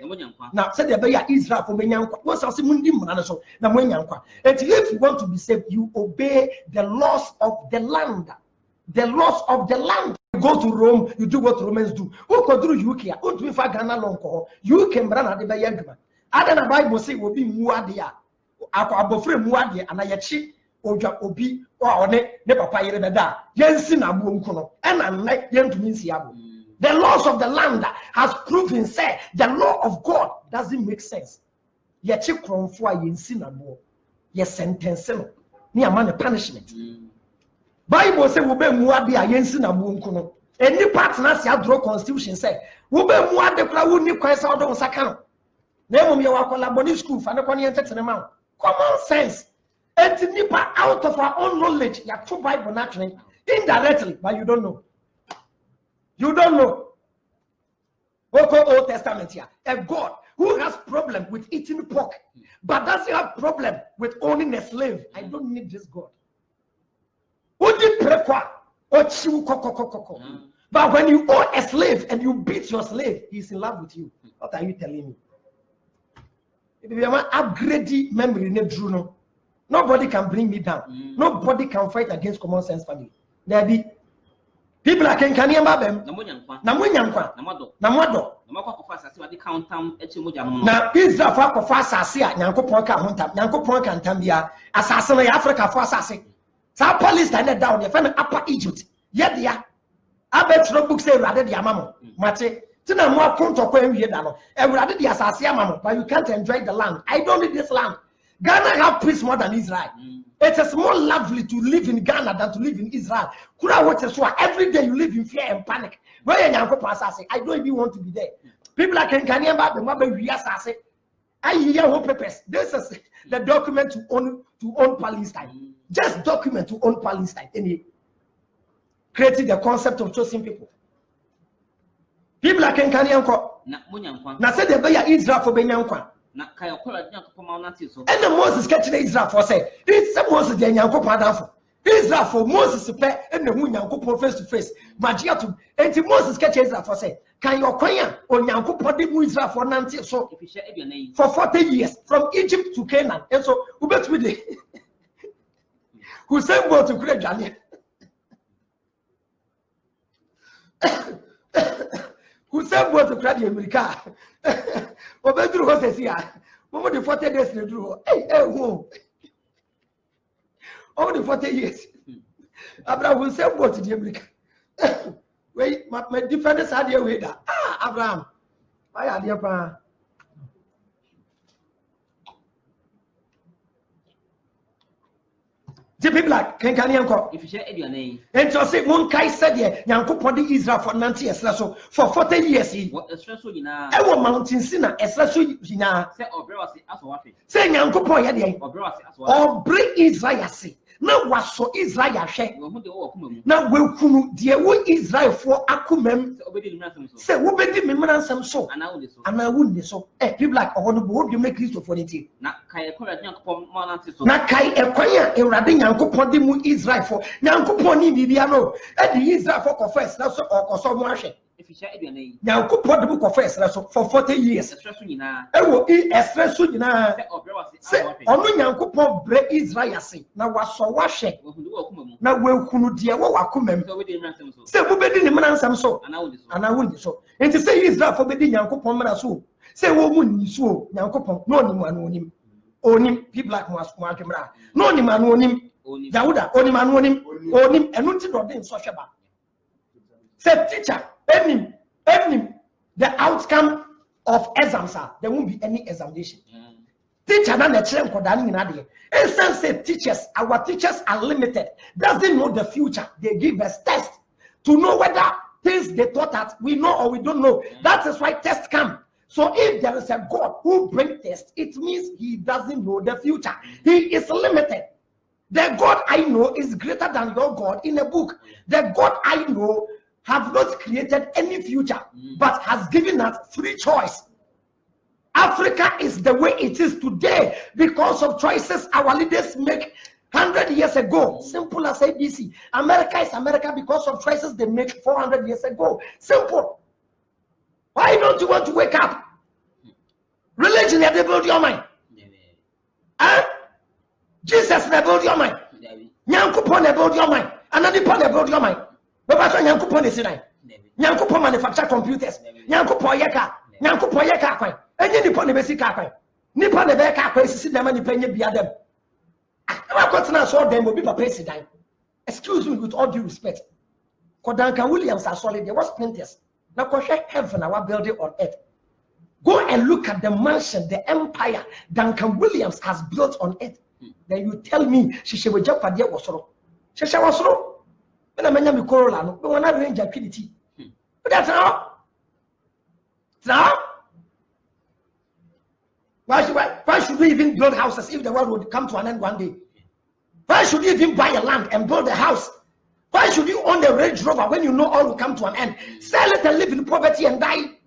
Now said the be Israel for menyankwa. What say mundi mra so na monyankwa. And if you want to be saved, you obey the laws of the land. The laws of the land. You go to Rome, you do what Romans do. Who go through UK? Who do fa Ghana long ko? You can run at the bayangma. Ada Bible say will be muadia. Ako abofre muadia and ayachi oja obi or ne papa yere beda. Yensi na bu nkono. And like yentumi nsiabo. The laws of the land has proven say the law of God doesn't make sense. Yachi kronfo a yensi na bo. Ye sentence no. Ni amane punishment. Bible say we be muade a yensi na bu nkono. Any partner si adro constitution say we be muade kra wo ni kwan sa odo nsaka no. Na emom ye wa kola boni school fa ne kwani entetene ma. Common sense. And nipa out of our own knowledge ya to Bible naturally indirectly but you don't know. You don't know. Old Testament here. A God who has problem with eating pork, but doesn't have problem with owning a slave. I don't need this God. But when you own a slave and you beat your slave, he's in love with you. What are you telling me? If you have upgraded memory, nobody can bring me down. Nobody can fight against common sense family. There be people are can you them? Namunyankwa. Namado. Now Israel for fast asia nyankopon ka hontam nyankopon kan tambia asase na Africa for asase. Sa Palestine down the family upper Egypt. Yet dia abetro book say rather the amamo. Mate tina mo akonto kwa enwie da no. Ewurade the asase amamo but you can't enjoy the land. I don't need this land. Ghana have peace more than Israel. It is more lovely to live in Ghana than to live in Israel. Every day you live in fear and panic. I don't even want to be there. People are can about the I hear what purpose. This is the document to own Palestine. Just document to own Palestine. And creating the concept of choosing people. People are can now say the Bay Israel for Benyankwa. And the Moses catching Israel for say, it's a Moses the Yanko Israel for Moses to pay and the Munyanko face to face. Magia to and Moses catch Israel for say, can your choir or Yanko Padi Israel for Nancy so for 40 years from Egypt to Canaan. And so who bet with it? Who sent both to create Daniel? Who sent both to create America? Obedru was here. Over the 40 days they drew. Over the 40 years. Abraham will say what to the America. Wait, my defenders had your way that. Ah, Abraham. I had your plan. The people like can you if you share your name, and so say one guy said yeah, Yankupon the Israel for 90 years so for 40 years. what a stressful you know, I want mountain sinner, especially Gina. say or bro, as what Say Yankupon Yadi or bro, as what or bring Israel. Now was so Israel share. Now will kunu dear wo Israel for akumem say who be the memran some so and I wouldn't so people like oh you make Christ for the team. Na kai ekora nyankopon manante so Na kai ekwanya Ewrade Nyankopon de mu Israel for Nyankopon ni bibia no e the Israel for confess na so okoso mo ahwe if you share your name, Nyankopon de mu confess na so for 40 years stressful you know, e wo expresso nyina say or bro, say onu Nyankopon bre Israel ase na waso wahwe na wekunu de wo wakomam so we didn't ransom so say wo bedi ni mnansam so and I would so ana wundi so enti say Israel for bedi Nyankopon mra so say wo mu ni so Nyankopon no ni mu anonim onim people like mo adwemra no ni mu anonim Jawuda onim anonim onim enu ti do den so hweba say teacher enim the outcome of exams are there won't be any examination. Teacher na chere nkoda ni nyina de instance say teachers our teachers are limited doesn't know the future they give us test to know whether things they taught us we know or we don't know. That is why tests come. So if there is a God who brings tests, it means he doesn't know the future. He is limited. The God I know is greater than your God in a book. The God I know have not created any future but has given us free choice. Africa is the way it is today because of choices our leaders make 100 years ago. Simple as ABC. America is America because of choices they make 400 years ago. Simple. Why don't you want to wake up? Religion never build your mind. Huh? Jesus never build your mind. Nyankopon never build your mind. Another people never build your mind. But that's why Nyankopon is in. Nyankopon manufacture computers. Nyankopon yeka. Nyankopon yeka kwan. Enye nipa ne besi ka kwan. Nipa ne be ka kwan sisi na ma nipa nye bia dem. Ah, what na so dem obi papa esi dan. Excuse me with all due respect. Kodanka Williams are solid. There was painters. Now question heaven our building on earth. Go and look at the mansion, the empire Duncan Williams has built on earth. Then you tell me she will jump at the wasoro. She was so. When I mean me Corolla, no one range activity. But that's how. Now, why should we even build houses if the world would come to an end one day? Why should you even buy a land and build a house? Why should you own a Range Rover when you know all will come to an end? Sell it and live in poverty and die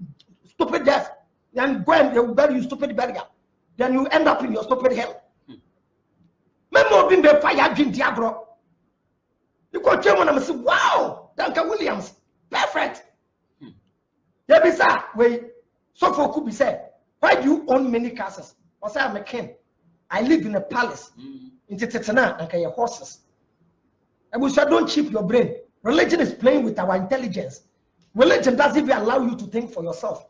stupid death. Then go and they will bury you stupid burial. Then you end up in your stupid hell. Memo been the fire dream diabro. You go to him and say, wow, Duncan Williams, perfect. Yeah, be sir, wait. So for could be said, why do you own many castles? Or say I'm a king. I live in a palace. In Tetana and your horses. And we said, don't cheap your brain. Religion is playing with our intelligence. Religion doesn't even allow you to think for yourself.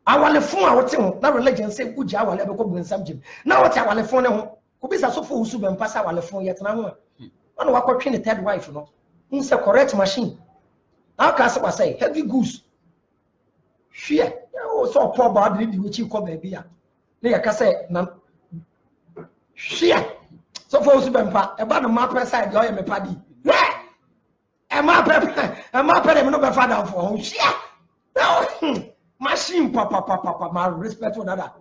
Our phone, our thing, that religion say, Uja, our level go in some gym. Now what's our phone? Could be so for who and pass our phone yet now. One of our train a third wife, you know. It's a correct machine. Our castle say, heavy goose. Fear. Oh, so poor body, which you call baby. They can say, Fear. So for Subempa, about the map side, you are a paddy. Where? A map, no father for share. No, machine, papa, my respect for that.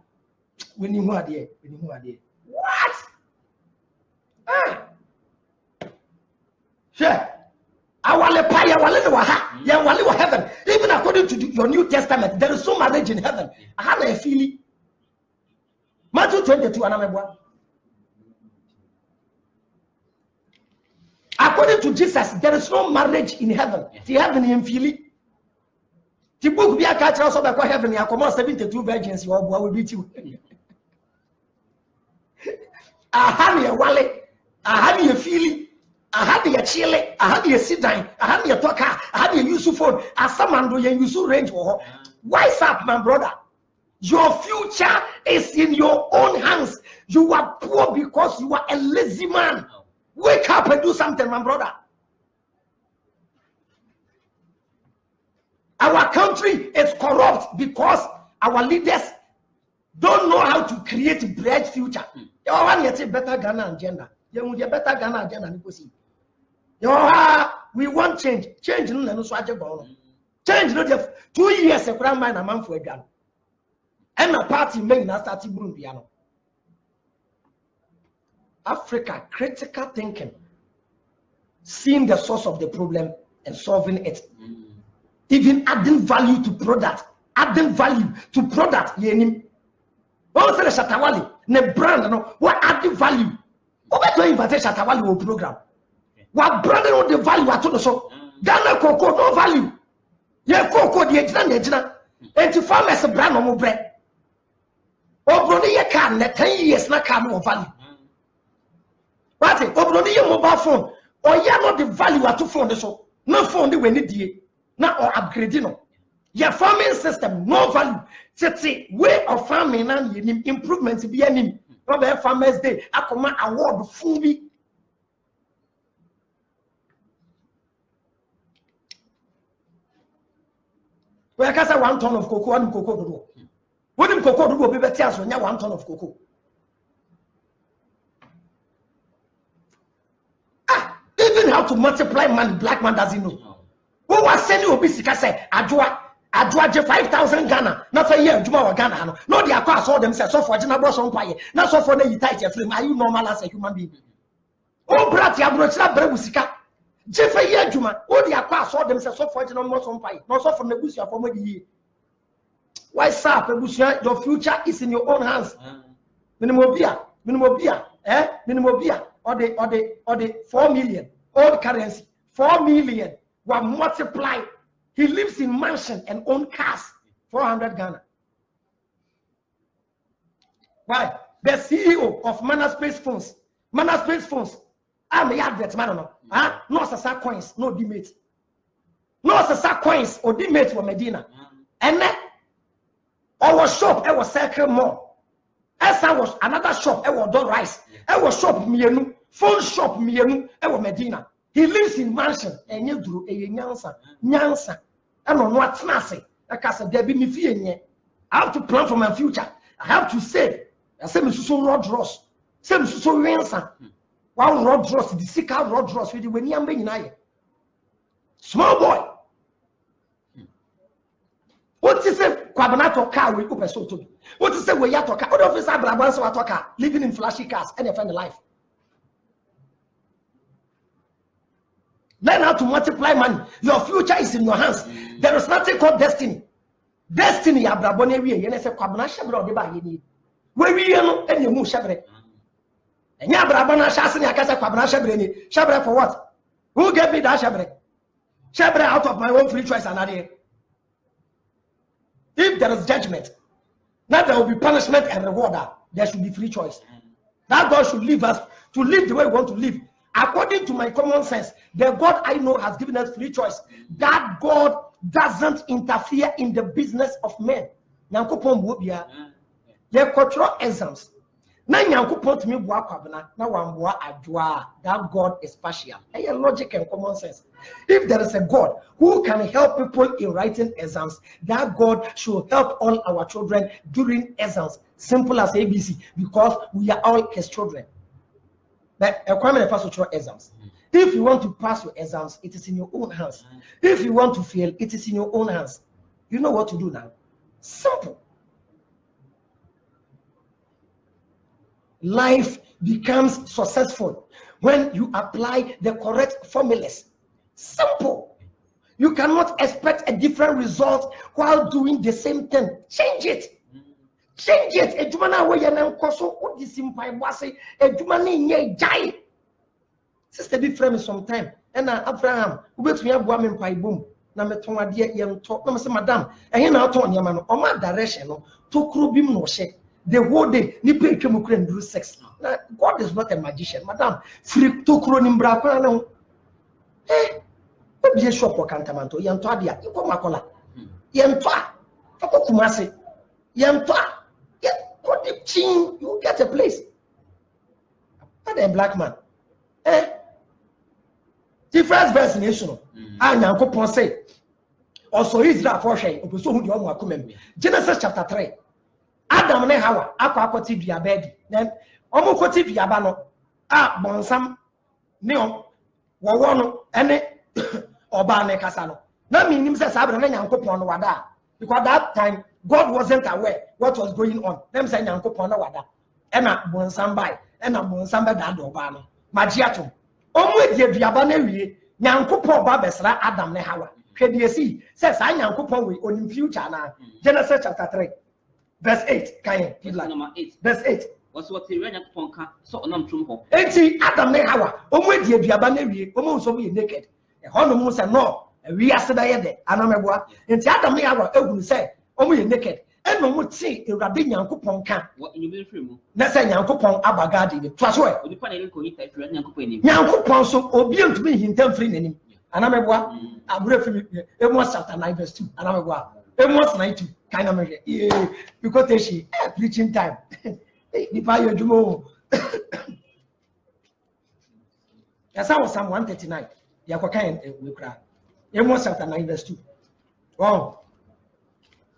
When you are there, what? Ah, sure. I want to pay a heaven. Even according to your New Testament, there is so marriage in heaven. I have a feeling. Matthew 22, and I'm one. According to Jesus, there is no marriage in heaven. The heaven in Philly. The book be a catch also by heaven. I come 72 virgins. Your boy will beat you. I have a wallet. I have a feeling. I have a chile. I have a sit down. I have a talker. I have a use phone. As someone do you use range. Wise up, my brother. Your future is in your own hands. You are poor because you are a lazy man. Wake up and do something, my brother. Our country is corrupt because our leaders don't know how to create a bright future. You want to better Ghana agenda. You want better Ghana agenda. We want change. Change no change no 2 years a crown mine a man for a gun. And a party may not start to Africa, critical thinking, seeing the source of the problem and solving it. Even adding value to product, yenim. What say Shatawali? Ne brand no. What adding value? What to invite Shatawali o program? What brand on the value at all so? Ghana cocoa no value. Ye cocoa the ejina. And to farmers brand no bread. Obroni ye can 10 years na can no value. What it? Obroni ye mobile phone. Or ye not the value at phone so. No phone the we need now or upgrading no. Your farming system no value. Say way of farming and improvement be any. Robert Farmers Day. Akoma award fully. We can say 1 ton of cocoa, 1 cocoa do. What in cocoa do be better as when you 1 ton of cocoa. Even how to multiply money, black man doesn't know. Who was sending Obisika say, Adwa 5,000 Ghana, not a year, Juma Ghana. No, they are saw themselves so for Jina Bros on Pie, not so for the tight film. Are you normal as a human being? Oh, Bratia Brocha Brabusika, Jeffrey Juma, oh, they are saw themselves so for Jina Bros on Pie, not so for Nebusia for me. Why, sir, Pebusia, your future is in your own hands. Minimobia, or the 4 million, old currency, 4 million. Will multiply. He lives in mansion and own cars. 400 Ghana. Why? The CEO of Manaspace Phones. I'm a yard that man. No sasa coins, no demate. No sasa coins or demate for Medina. And then our shop, I was Circle Mall. As I was another shop, I was Don Rice. I was shop Mienu, phone shop Mienu, I was Medina. He lives in mansion and you do a nyansa. I don't know what's nasty. Like I said, there be me fear. I have to plan for my future. I have to save. I say, Mr. So Rod Ross. Say, Mr. So Ransom. Wow, Rod Ross, the sick out Rod Ross with the when you're being small boy. What is it? Quabanato car we open so to me. What is it? We are talking. What officer Brabanso car living in flashy cars and you find the life. Learn how to multiply money. Your future is in your hands. There is nothing called destiny. Destiny, Abrabone, we say, Quabana Shabra, the Bagini. Where we are any more Shabre. And Yabrabana Shassini, Akasa Quabana Shabreni. Shabra for what? Who gave me that Shabre? Shabre out of my own free choice and idea. If there is judgment, now there will be punishment and reward. There should be free choice. That God should leave us to live the way we want to live. According to my common sense, the God I know has given us free choice. That God doesn't interfere in the business of men. Your cultural exams. That God is partial. Logic and common sense. If there is a God who can help people in writing exams, that God should help all our children during exams. Simple as ABC, because we are all his children. But requirement for social exams. If you want to pass your exams, it is in your own hands. If you want to fail, it is in your own hands. You know what to do now. Simple. Life becomes successful when you apply the correct formulas. Simple. You cannot expect a different result while doing the same thing. Change it. Change it. A jumana way and koso udisimpai wase a jumani nye jai. Sister be frame sometime. And Abraham, who bet me a woman pie boom. Na me ton ade ye nto. Na me say madam, eh na ton yama no. O ma direction no. To krobim no she. The whole day, ni pay chemical and do sex. God is not a magician, madam. Free to cronimbra kwano. Eh, what be a shop or cantamanto? Yantoa dia, you come macola. Yantoa, Fako Kumasi. Yantoa, what the chin, you get a place. Not a black man. Eh, the first verse nation. I now go say, also Israel for shay opuso hu de omo akomam Genesis chapter 3 Adam ne Hawa akwa ti dua bedi then omo kwoti dua ba no a bonsam ne wo no ene oba ne kasa no na me nim say sabra na Nyankopon no wada because that time God wasn't aware what was going on them say Nyankopon no wada ena bonsam bai ena bonsam be da do oba no magiato omo die dua ba na wie Nyankopon ba besra Adam ne Hawa hwede esi say sa Nyankopon we on future na Genesis chapter 3 verse 8 kan number 8 verse 8 was what the Nyankopon ka so onam trum ho enti Adam ne Hawa omo die dua ba na wie omo so be naked e hono mu say no we ase da ye de anameboa enti Adam ne Hawa ehunu say omo ye naked eno mo ti Ewurade Nyankopon ka what you be free mu na say Nyankopon abagade ni to so e onipa na ko hita free Nyankopon ni Nyankopon so obi ntumi hintam free nanim anameboa abure free Amos chapter 9 verse 2 anameboa Amos 9:2 kind of measure yeah because she preaching time nipa yo jumo yasa was Psalm 139 yakokan we kra Amos chapter 9 verse 2 wow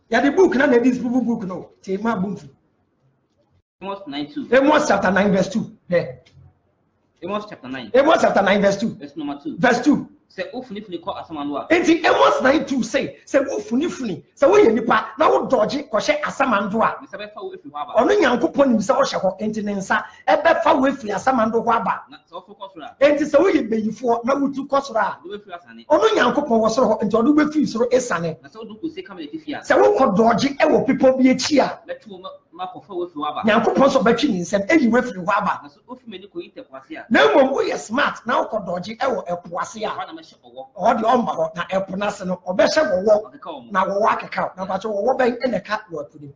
ya the book na this book no te ma bumfu Amos 9:2 Amos chapter 9 verse 2 there Amos chapter 9 verse 2 verse number 2 verse 2 say ofuni ko asamando a enti Amos 9:2 say ofuni say wo ye nipa na wo dodge ko hye asamando a me say be fa wo efi ho aba ono Nyankopon nim say wo hye ho enti ne nsa e be fa wo efi asamando ho aba na so focus ra enti say wo ye beyifo na wo tu kosoro a do be free asane ono Nyankopon wo soro ho enti odo be fi soro esane na so do ko se kam le tifia say wo ko dodge e wo pipo bi echi a metu ma ko fa wo efi ho aba Nyankopon so betwi ni nsem eyi wo efi ho aba na so ofi me ni ko yite kwase a na mom wo ye smart na wo ko dodge e wo epoase a wa na me hye owo o de omba ho na eponase no obehye wowo akeka omo na wowo akeka na ba cho wowo ben ene ka wo atudi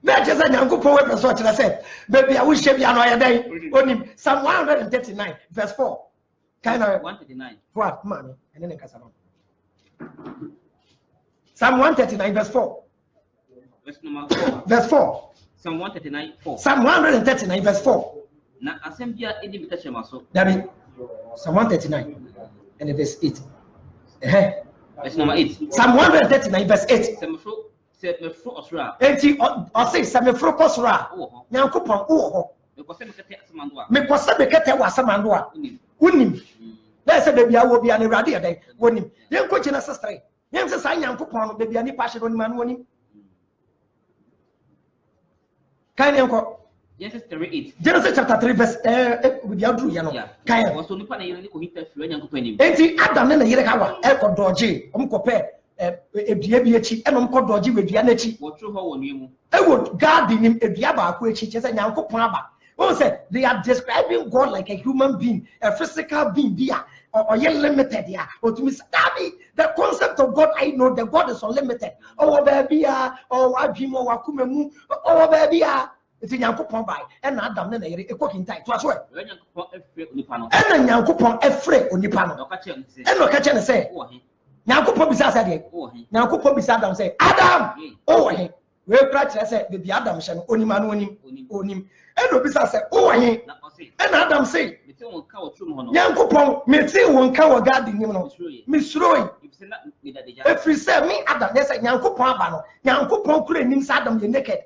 na jeza Nyankopon we person kire say baby a wo hye bia no ye den onim Psalm 139 verse 4 kind of 139 what man ene ne kasa no Psalm 139 verse 4 verse number 4 verse 4 Psalm 139 4 Psalm 139 verse 4 na asem bia edi bi kache maso Dabi Psalm 139 and verse 8 verse number 8 Psalm 139 verse 8 se me fro osra enti o say se me fro kosra wo Nyankopon wo ho me ko se me kete asamando a me ko se be kete wa asamando a unim na se be bia wo bia na Ewurade ye den wonim yen ko kina sister yen se sa Nyankopon no be bia ni pa hye do ni ma no wonim kan enko Genesis 3:8 Genesis chapter 3 verse we dia dru ya no kan wo so nipa na yele ni ko hita free Nyankopon ni enti Adam na yire Hawa ko dodge ko pe edua bi echi enom ko dodge we dua na echi wo tru ho wo nuemu ewo garden nim edua ba ko echi che say Nyankopon aba who say they are describing God like a human being, a physical being there or limited there or to me the concept of God. I know that God is unlimited. Oh baby oh adwim oh wakumemu oh baby it's Nyankopon by and Adam na yere ekokin tai to aso Nyankopon efre onipa no and Nyankopon efre onipa no ka che no say and no ka che no say wo he Nyankopon bisa say de Nyankopon bisa Adam say Adam oh he we kra kire say baby Adam hye no onima no onim and no bisa say oh he and Adam say me te won ka wo trum ho no Nyankopon me te won ka wo garden nim no me suroi ibse na me da deja every say me Adam dey say Nyankopon aba no Nyankopon kura nim say Adam ye naked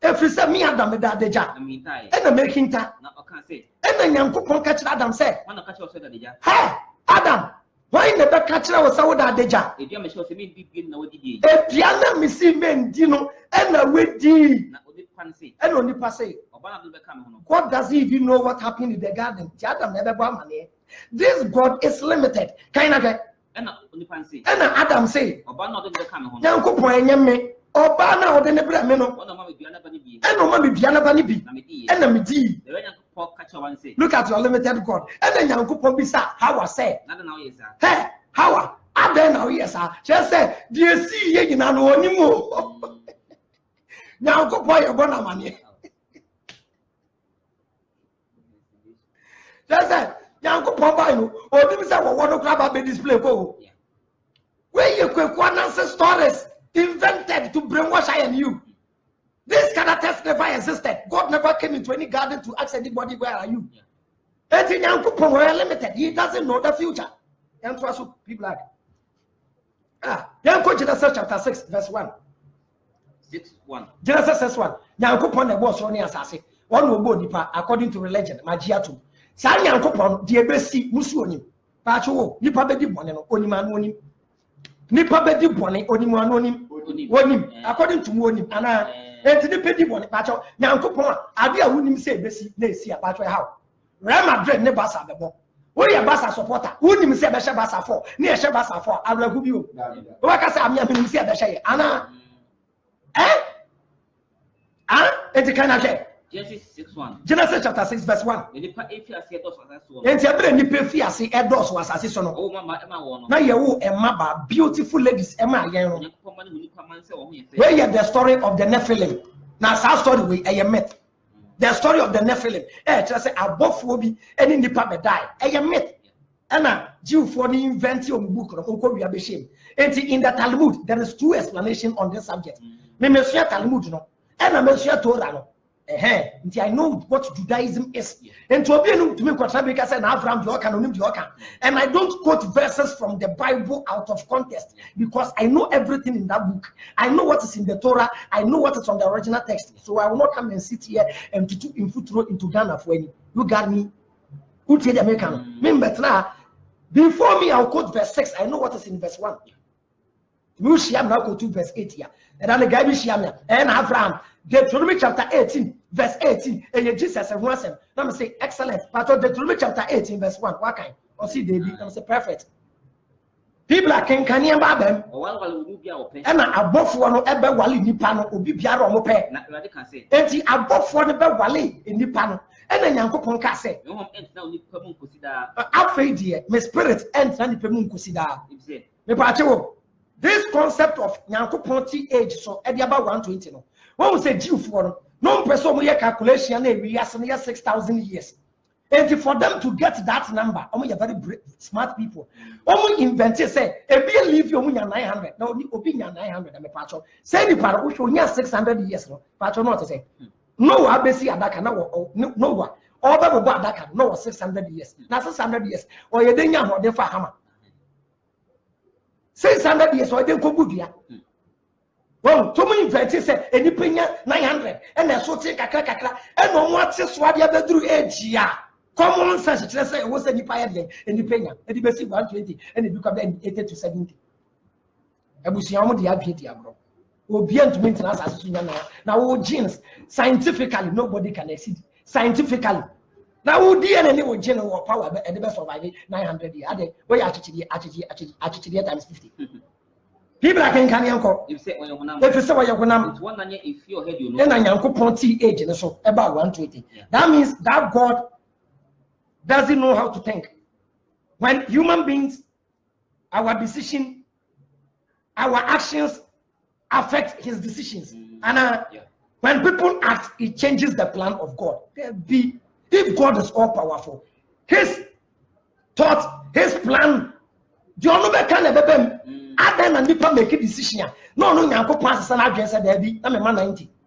every say me Adam da deja na me tai and na making ta na o kan say and na Nyankopon ka kire Adam say wana ka che o so da deja hey Adam why never ka kire wo say wo da deja edua me che o se me di bi na wodi di edua na me si men di no and na wedi na odi pan say and onipa say oba na do be ka me ho no God doesn't even know what happened in the garden. Adam never bought money. This God is limited. Kind of and odi pan say and Adam say oba na do be ka me ho no Nyankopon enye me oba na ode ne bra me no wana ma me dua na ba ni bi and no ma me bia na ba ni bi na me di and na me di the Nyankopon ka che wan say look at your limited God and then Nyankopon bi sa how I say na na wo ye sa hey how Adam now yes sir just say the see ye nyina no oni mo Nyankopon ye bona mane just say Nyankopon ba no obi bi say wo no kra ba be display ko where you kwekwana stories invented to brainwash I and you. These characters never existed. God never came into any garden to ask anybody, where are you? Limited. He doesn't know the future. And so people like Genesis chapter 6, verse 1. 6:1. Genesis 6:1. Nyankopon na boss on asase. One will go nipa according to religion. Magia to. Sa Nyankopon de ebesi musu onim. Paacho wo nipa bedi bone no onim anu onim. Nipa bedi bone onim anu onim. Onim according to onim ana enti nipa di bone paacho Nyankopon ade a wonim se ebesi na esi a paacho how. Real Madrid ne Barca bebo. Wo ye Barca supporter. Wonim se be she Barca 4. Ne ye she Barca 4. Abragu bi o. Wo ka say amiam se be she ye. Ana Enti kana she. Genesis 6:1. Genesis chapter 6 verse 1. Nipa efi ase edos asase wo. Enti abre nipa fi ase edos asase so no. Oh mama ema wo no. Na ye wo ema ba beautiful ladies ema yen no. Nyankopon ma ne nipa man se wo ho ye fe. Where you the story of the Nephilim. Now sa story we a myth. The story of the Nephilim. Just say abofo bi any nipa be die. A myth. Ana Jew for the invention of book no ko wi abehim. Enti in the Talmud there is two explanations on this subject. Me mesia Talmud no. Ana mesia Torah no. I know what Judaism is. And to be able to make what Sabika said, and I don't quote verses from the Bible out of context because I know everything in that book. I know what is in the Torah. I know what is on the original text. So I will not come and sit here and to throw into Ghana for any. You got me. Who tell the American? Before me, I'll quote verse 6. I know what is in verse 1. You share now go to verse 8 here. And then the guy be share and Abraham. Deuteronomy chapter 18, verse 18. And Jesus and once let me say excellent. But Deuteronomy chapter 18, verse 1. What kind? Or see David. Let me say perfect. People are can you them? And above one ever wali nipano ubi biara omope. And above one ever wali in nipano. And then yanko ponka say. Afraid dear, my spirit ends and the pemun consider. This concept of yanko ponti age so at about 120 no. When we say Jew for no person we calculation we are 6,000 years. And for them to get that number, only very smart people. Only invented say, if you leave your 900, no opinion 900 and patron. Say the part which will 600 years, no patron not to say. No, I be see Adaka no one. All the Adaka no 600 years. Now 600 years. Or you didn't have the hammer. 600 years or then Kobudia. Well, to me, invented say, any penya 900 and a so take a crack and no what's this what the other drew edge. Yeah. Common sense, let's say it was any pioneer and the penya, and the basic 120 and it become 80 to 70. I will see how much the advocate bro. Will be to maintenance as now, genes scientifically nobody can exceed scientifically. Now, DNA will generate power and the best survive 900 years. Where actually times 50. People are can yanko. If you say what you're going to one if your head you know, then I ponti age and so about 120. That means that God doesn't know how to think. When human beings, our decision, our actions affect his decisions. And when people act, it changes the plan of God. If God is all powerful, his thought, his plan, you know Adam and people make a decision. No, Yanko passes an address at Debbie. I'm a man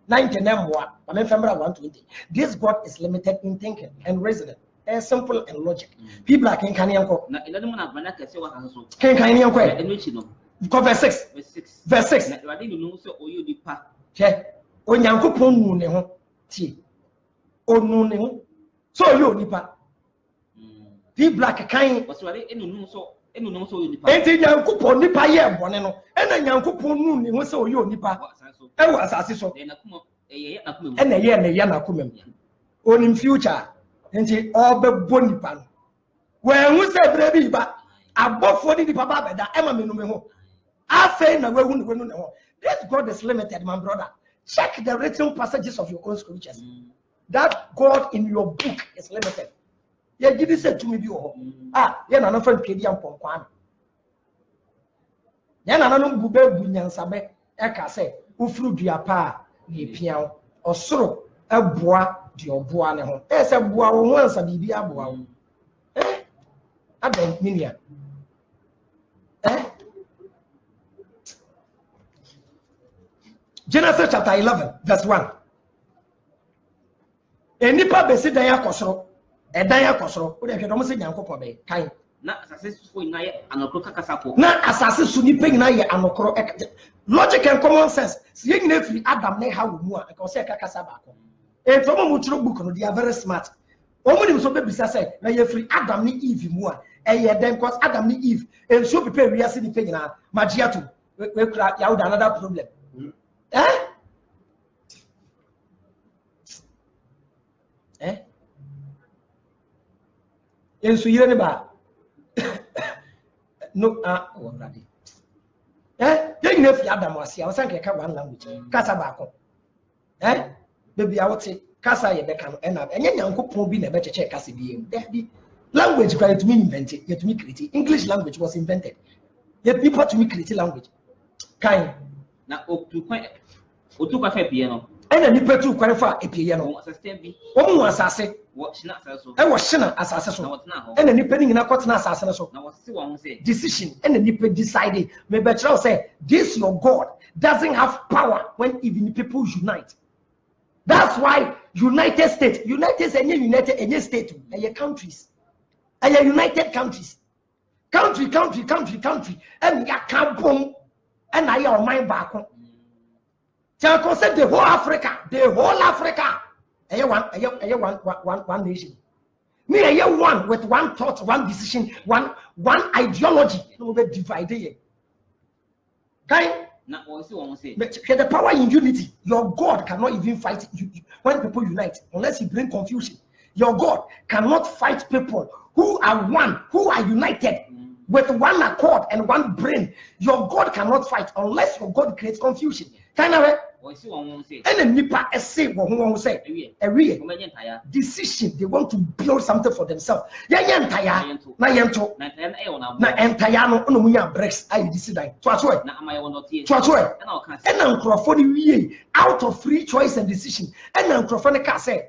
90 more. I'm a family 120. This God is limited in thinking and reasoning. It's simple and logic. People are can Yanko. Can verse 6. Verse 6. When Yanko Ponu T. Oh, no, so you nipa. People are kind. Enti Nyankopon nipa ye bone no ena Nyankopon nu ni ho se oyo nipa e wo asase so ena ye na kumem onim future enti obebo nipa no we hu se bre bi ba abofo ni nipa ba beda e ma menu me ho afa na we hu ni we nu ne ho. This God is limited, my brother. Check the written passages of your own scriptures. That God in your book is limited. Yeah, did you say to me, yeah, no friend Kadian Pon. Yeah, no bube bunyan sabe, eka say, ufru dia pa, ye pian, or soro, a bois, dio bois ne hon. Eh, say bois, once a bibia bois. Eh, I don't mean Genesis chapter 11, verse 1. enipa besi dan akosoro e dan akosoro wo de hwe dom se nyankopɔ be kan na successful na ye anokro kakasa ko na asase su nipa nyina ye anokro logic and common sense si ye nyina free Adam na ha wo mu a ka se kakasa ba ko e to mo tro book no they are very smart omo nim so be bisa say na ye free Adam ni Eve mu a e ye den cause Adam ni Eve e so prepare we ase nipa nyina magia to we kra ya would another problem enso yire ne ba no oh ready ye nyina fi Adam asia o san ka one language kasa ba ko baby a wote kasa ye beka no na enye nyankopon bi na be cheche kasa bi em bi language kwa to me invented yet me create English language was invented yet people to me create language kind na otu kwa fe pie no ena nipa tu kware fa epie no assistant bi wo mu asase wo hina asase so wo hina asase so na wotena ho ena nipa ni nyina kotena asase no so na wose wo ho say decision ena nipa decide me be tell say this your God doesn't have power when even people unite. That's why United States any state and countries and united countries country and ya kampong and I your mind back tell concept the whole Africa and one nation me one with one thought, one decision, one ideology no be divided okay. na wose wo say the power in unity. Your God cannot even fight you when people unite unless you bring confusion. Your God cannot fight people who are one, who are united with one accord and one brain. Your God cannot fight unless your God creates confusion. Kind of wose wo say and then nipa say wo say decision. They want to build something for themselves. Na yento na entire no munya breaks I decide to aso na amaye wono tie and na o kan and nkrofo ni wie out of free choice and decision and nkrofo ni ka say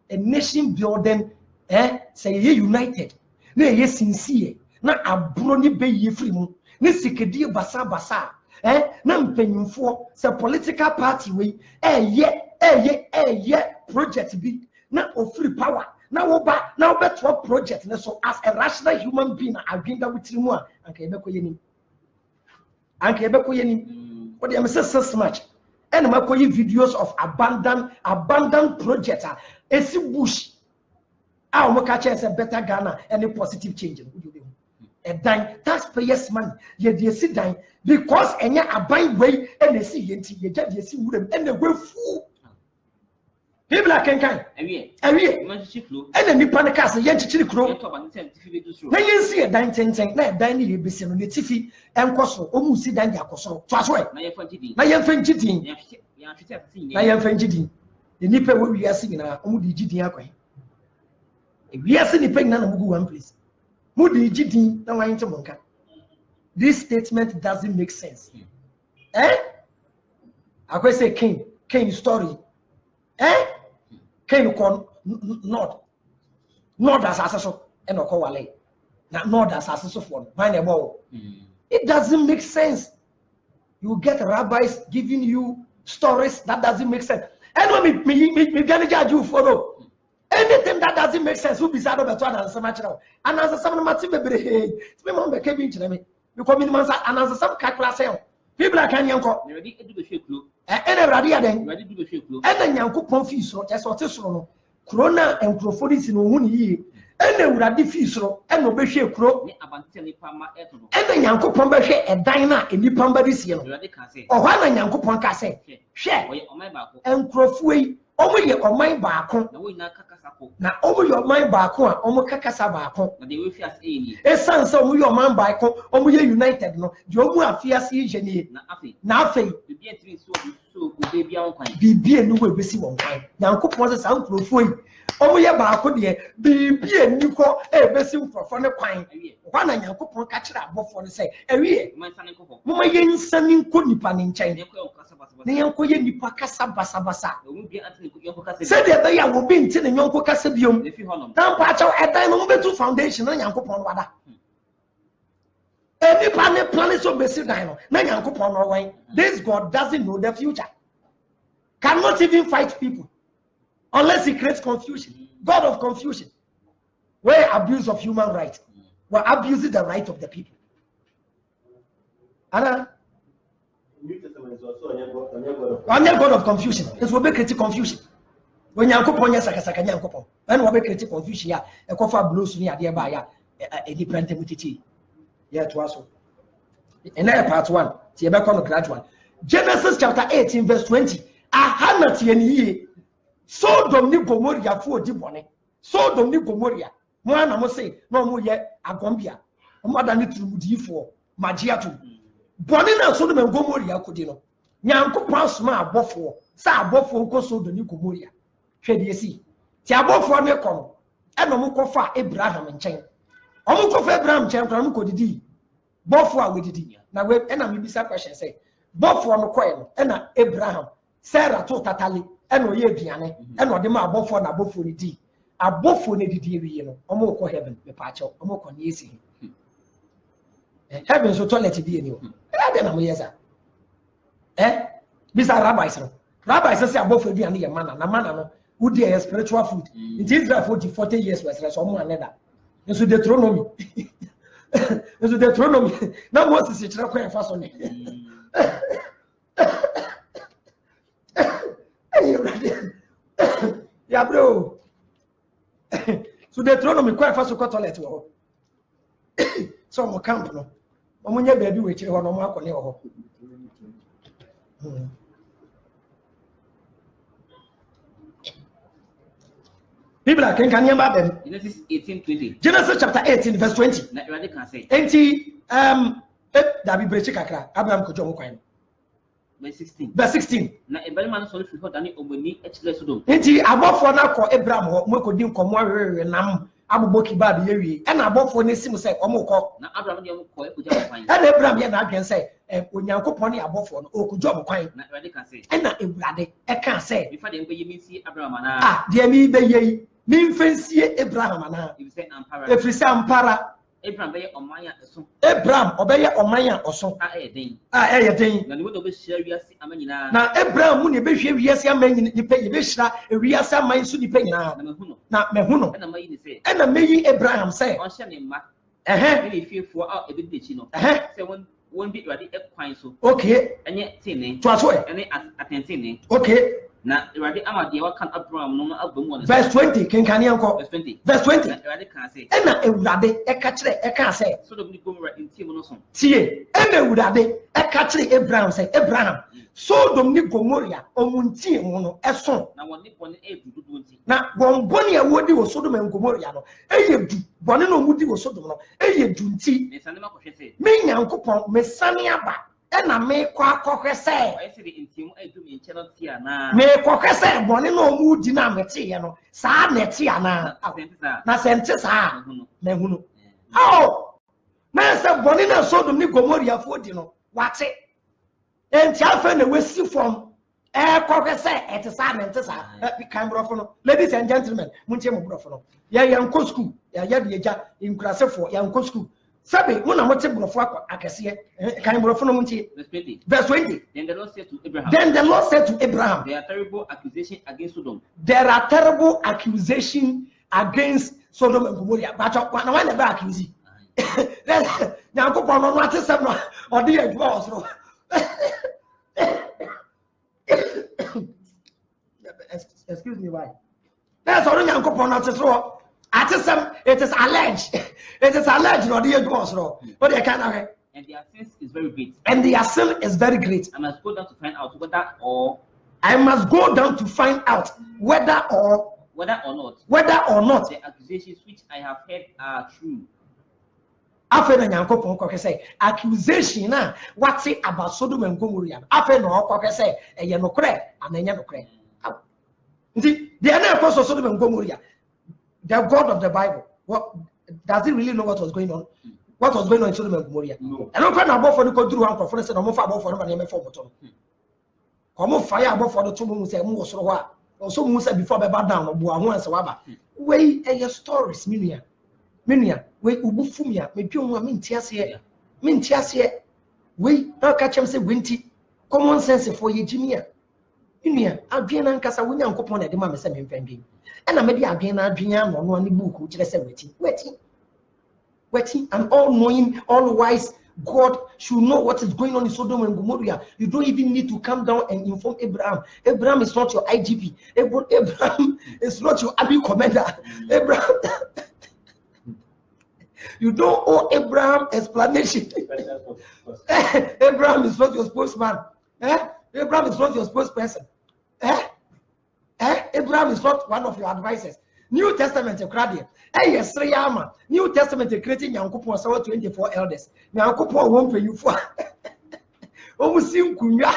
a nation building say ye united na ye sincere na abro ni be ye free mu na sikedi basa na mpanyimfo say political party we project bi na free power na wo beto project na so as a rational human being agenda witirimu a anka ebeko yeni what am say so much and makoyi videos of abandoned project esi bush a o ka say better Ghana any positive change a dime taxpayers money ye dey see dime because enya aban way and they see yenti ye just dey see wurem and they go full people are kenkan awie and the nipa ne cast ye chichiri kro na ye see a dime ten na dime ni ye besi no ne tifi enkoso o mu si dime akoso to aso na ye fanjidi na ye fanjidi the nipa we wi ase nyina o mu di gidin akwan e wi ase nipa nyina na mu go one place mu di gidin na wan ntemo nka. This statement doesn't make sense. I could say King story. King con not as assassin and no wale. Not as assassin for find a ball. It doesn't make sense. You get rabbis giving you stories that doesn't make sense. And when me gonna judge you follow. Anything that doesn't make sense will be sad over to answer much now. And as some massive baby, it's me mom became me. You come in and answer some calculation. People are can yanko. ready to be fake clue And ready then. ready to be fake clue And then yanko confuse that's what is wrong. Corona and Crophodis in 1 year. And then ready fisro and no be kro. ni abante ni pa ma eto no And then yanko pombe she a dina in the pamba this year. ready can say Or one yanko ponka say. Share oye o mai ba ko and Crophui. Omo ye o mind baako na wo ina kakasa ko na omo your mind baako a omo kakasa baako na de we fi as ni esan so omo your mind baako omo ye united no de omo afiase ye nie na afei bibia tiri so ko bibia won kwan bibia ni we besi won kwan Nyankopon se san krofo yi omo ye baako de bibia ni ko e besi krofo ne kwan kwa na Nyankopon ka kire abofo ne se ewie man sane ko mo ma ye nsani nko nipa ne nkyɛn ne ko kasa basa ne yanko ye nipa kasa basa o mu bia atene ko yoko kasa se de be ya wo bi nti ne nyonko kasa biom ne fi honom tampa achaw edan no betu foundation na Nyankopon wada nipa ne plan so besi dan no na Nyankopon no wan. This God doesn't know the future, cannot even fight people. unless he creates confusion. God of confusion. Where abuse of human rights. We're abusing the right of the people. Anna? I'm not God of confusion. It's what create confusion. When you are going to sakasaka nyankopon, and what create confusion ya, a coffee blues near the buyer, a different entity. Yeah, to us. And then part 1, see about on gradual. Genesis chapter 18, verse 20. Ahanati and ye, Sodom ni Gomoria for Dibone, Sodom ni Gomoria. Moana must say, no more yet, Agombia, a mother need to do for Magiatu. Bonina Sodom and Gomoria Codino. Nyanko Pasma, Bofo, Sa Bofo, Coso the new Gomoria. Trade ye see. Tiabo for me come, and Omukofa Abraham and Chain. Omukofa Abraham Chain, Ramuko did. Bofo with it. Now, when enemy be some question say, Bofo no coin, and Abraham, Sarah to Tatali, and Oye Piane, and what the ma Bofo na Bofo di. A Bofo ne di, you know, Omoko heaven, the patch of Omoko easy. Heaven so toilet be in you. I don't know, yes, eh? These are rabbis. Rabbis say a Bofo be a man, and a man who dare spiritual food. It is 40 years was someone another. And so Deuteronomy. Eso Deuteronomy. Now what is it? Not quite fast on it. Yeah, bro. So Deuteronomy quite fast to cut toilet. So I'm camp no. Omunya baby we chire ho no mo akone ho. People are can you them? Genesis 18:20. Genesis chapter 18 verse 20. Na Erade can say. Enti that be brechi kakra Abraham ko jomo kwan. Verse 16. Verse 16. Na Ebali man so fi ho dani omani echile Sodom. Enti abofo na ko Abraham ho mo ko din komo awewe nam aboboki ba be yewie. E na abofo na sim say komo ko. Na Abraham dey ko ekoja kwan. E na Abraham ye na adwen say onyankopon ne abofo no okujo mo kwan. Na Erade can say. E na Ewurade e kan say. If I dey be yemi si Abraham na. Ah, de mi be yi. Mi mfensie Abraham na. If say ampara. Efrisa ampara. Abraham be omanya eso. Abraham obeye omanya oso. A den. Ah, den. Na ni wo do be share wiase amanyina. Na Abraham mu ne be hwe wiase amanyi ni pe ye be hira wiase amanyi so ni pe nyina. Na mehuno. Na mayi ni say. E na meyi Abraham say. On hye ne ma. Ni fiefo a ebe de chi no. Say won bi Erade ekwan so. Okay. Enye tene. To aso e. Ene atentene. Okay. Na Erade amade wa kan Abraham no album one. Verse 20 kenkane enko. Verse 20. Verse 20. Na Erade kan say. E na Ewurade e ka kire e ka say. Sodom ni Gomorrah intie mo no so. Tie. E na Ewurade e ka kire Abraham say Abraham. Sodom ni Gomorrah omuntie mo no e so. Na won ni bone e dudu nti. Na won bone e wodi wo Sodom and Gomorrah no e ye du. Bone no mudi wo Sodom no e ye du nti. Me sane ma kohwe say. Me nyankopon me sane aba. E na me kwa kohwe say. I say the intie mo e du me nche no tia na. Me kohwe say bone no mudi na mete ye no. Saa na tia na. Na sente saa. Na hunu. Oh. Na say bone na Sodom ni Gomorrah fo di no. Wate. Enti afa na wesi from kohwe say et saa na ente saa. Kan brofo no. Ladies and gentlemen, munche mo brofo no. Ya yanko school. Ya de eja inkurasefo yanko school. Sabe, una mote brofo akese. Kan brofo no munche. Verse 20. Then the Lord said to Abraham. Then the Lord said to Abraham, there are terrible accusations against Sodom. There are terrible accusations against Sodom and Gomorrah. But na when the accuse. Nyanko pa no ate sem no odi adwa osro. Excuse me, why? That's all Nyanko pa no ate so. Ate sem, it is alleged. It is alleged no odi adwa osro. But they can't have. And their sin is very great. And their sin is very great. I must go down to find out whether or not the accusations which I have heard are true. After the Yankopon cock say, accusation na what's it about Sodom and Gomorrah? After no cock say, a yanocre, and then yanocre. The other cause of Sodom and Gomorrah, the God of the Bible, what does he really know what was going on? What was going on in Sodom and Gomorrah? No. I don't know about for the country one for instance, I'm about for the for bottom. Come on, fire about for the two moons and more so what? Also, moons before the bad down of Buahu and Sawaba. Way a your stories, Minia. Wait, Ubufumia, maybe you want Mintias here. Wait, I'll catch him say, Winty. Common sense for you, Jimmy. Inia, adwene na nkasa wonya nkopon na de ma me se me mfandwen. E na me de adwene na adwene ano no ne book wo kire se weti, an all-knowing, all-wise God should know what is going on in Sodom and Gomorrah. You don't even need to come down and inform Abraham. Abraham is not your IGP. Abraham is not your army commander. Abraham, you don't owe Abraham explanation. Abraham is not your spokesman. Abraham is not your spokesperson. Abraham is not one of your advisors. New Testament credit. Yes, Rayama. New Testament creating Yankupon so 24 elders. Yankupon won't pay you for. Almost seem kunya.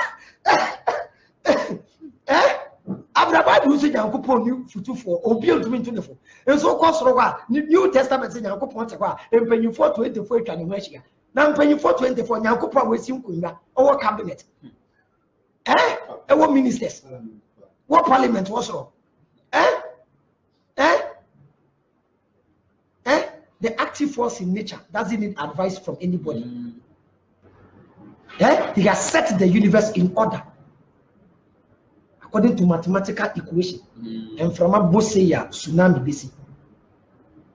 Abraham using Yankupon new for Obion 24. And so cost New Testament in Yankupon and pay you for 24 can now pay you for 24 Yankupon with you kunya our cabinet. Our ministers. What parliament was wrong? The active force in nature doesn't need advice from anybody. He has set the universe in order according to mathematical equation. And from a boseya tsunami basi.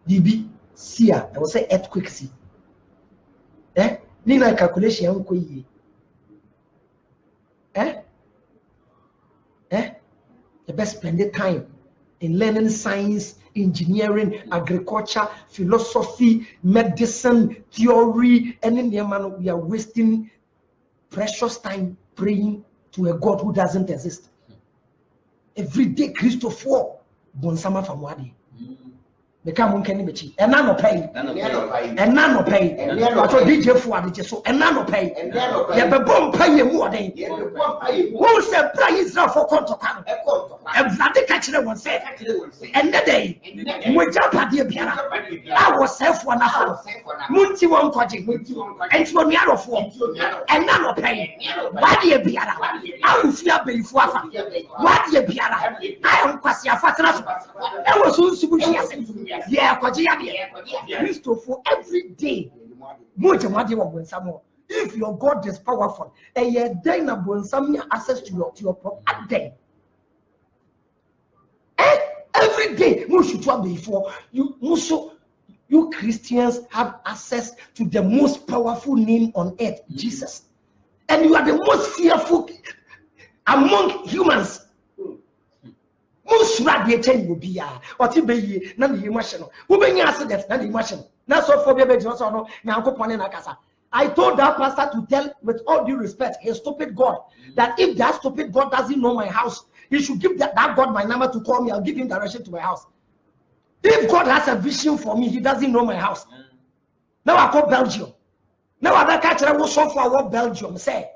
DB sia, I will say earthquake see. Nina calculation yanko yi. The best spend time in learning science, engineering, agriculture, philosophy, medicine, theory, and in the man we are wasting precious time praying to a God who doesn't exist. Every day, Christopher Bonsama from Wadi. The Camun can be and none pay, and none pay, and DJ for so and none pay, and the bomb pay more than who said price for Contocan. And Vladi catcher was said, and the day we jump at the piano. I was safe one house, Munti one project, and 20 years of war, and none pay. Why do you be a I will fear before what you be I am Quasia Fatras. I was so super. Yeah, Christopher, every day. If your God is powerful, and you're then access to your property. Every day, before you Christians have access to the most powerful name on earth, Jesus, and you are the most fearful among humans. Most radiating will be what you be none of the emotion. Who be accident, not emotion. Not so for baby just or no. Now go on in Akasa. I told that pastor to tell, with all due respect, his stupid God, that if that stupid God doesn't know my house, he should give that God my number to call me. I'll give him direction to my house. If God has a vision for me, he doesn't know my house. Now I call Belgium. Now I catch I will show for what Belgium say.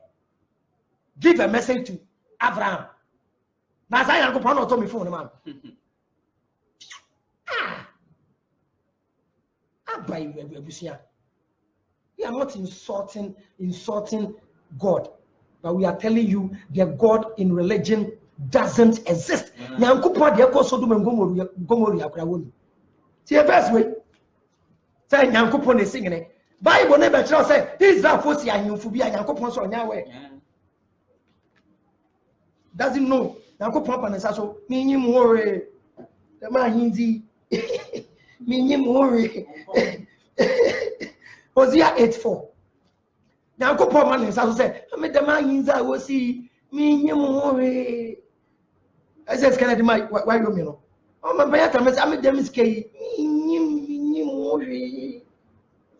Give a message to Abraham. Now I go pound on me phone, man. We are not insulting God, but we are telling you the God in religion doesn't exist. Nyankopon de ko Sodom and Gomorrah krawoni. See the best way. Say Nyankopon is singing it. Bible never tell say Israel for see anyumfu bia Nyankopon so nyawe. Doesn't know. Nyankopon panesa so minyim wore. The man hindi minyim wore. Hosea 8:4. Nyankopon panesa so say me the man hinza wo see minyim wore. I said, "Can I do my why you know?" Oh, my brother, I'm a demiskay.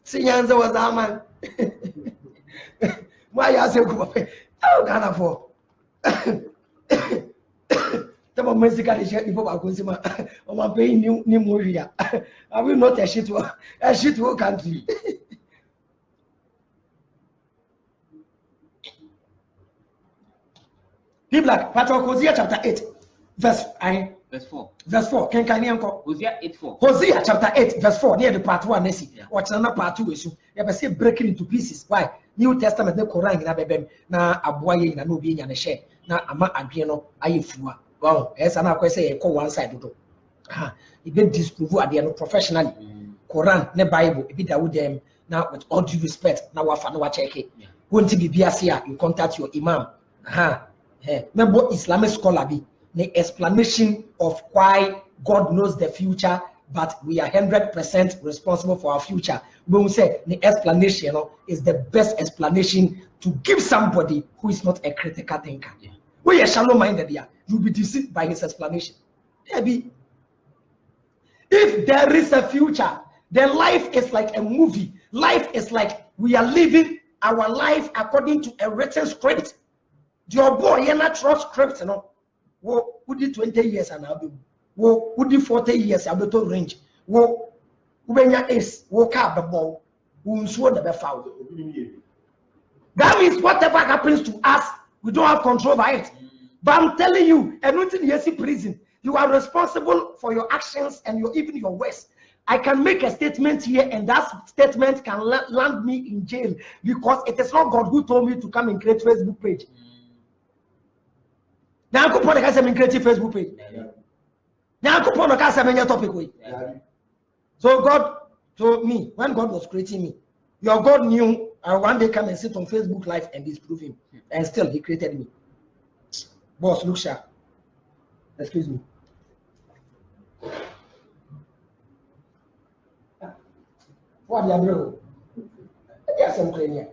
Sinyanza was a man. Why are you oh, Ghana for? The moment you got a share before I consumer on my paying new Moria. I will not a shit to country. People like Patrick Hosea chapter 8. Verse 4. Verse 4. Can you Hosea 8:4. Hosea chapter 8, verse 4. Near the part 1. What's another part 2 issue? You ever see breaking into pieces? Why? New Testament, the Quran, in Abem, na Abuay, na no being and a share. Na Ama Adriano, Ayefua. Wow, as an aqua say, call one side. It been disprove at the end professionally. Quran, the Bible, if it with them now with all due respect. Now, what check it. Won't be Biasia, you contact your Imam. Remember Islamic scholar be the explanation of why God knows the future, but we are 100% responsible for our future. When we say the explanation is the best explanation to give somebody who is not a critical thinker. We are shallow minded here. You'll be deceived by his explanation. Maybe if there is a future, then life is like a movie. Life is like we are living our life according to a written script. Your boy, you're not trust script, Who did 20 years and I'll be who did 40 years I'll be to range. When you is woke up the ball, who swore the foul. That means whatever happens to us, we don't have control over it. But I'm telling you, and until you see prison, you are responsible for your actions and even your words. I can make a statement here, and that statement can land me in jail because it is not God who told me to come and create Facebook page. Now, I put a creative Facebook page. Now, I put a topic. So God told me when God was creating me, your God knew I one day come and sit on Facebook Live and disprove him, and still He created me. Boss, look sharp. Excuse me. What are you doing? Yes, I'm clean.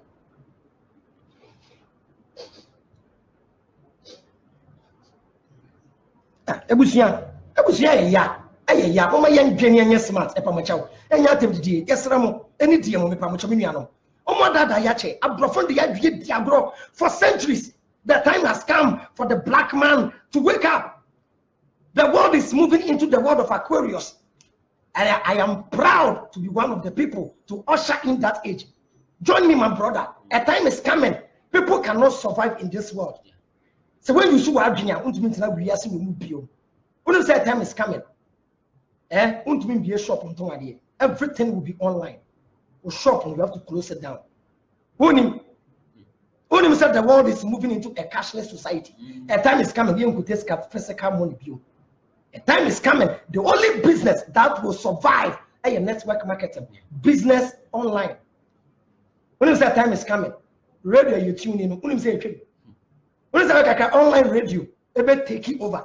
Ebusia ya mama yan dwene anya smart e pamochawo enya atebdidi yesramo eni die mo me pamocho me nuano omo dada ya che abrofo de ya dwie diagro for centuries. The time has come for the black man to wake up. The world is moving into the world of Aquarius, and I am proud to be one of the people to usher in that age. Join me, my brother. A time is coming. People cannot survive in this world. So when you see what when say time is coming, be a shop on everything will be online. Or shop and you have to close it down. Only said the world is moving into a cashless society. A time is coming, you could take physical money. A time is coming. The only business that will survive is network marketing, business online. When you say time is coming, radio you tune in. When you say online radio, it will take it over.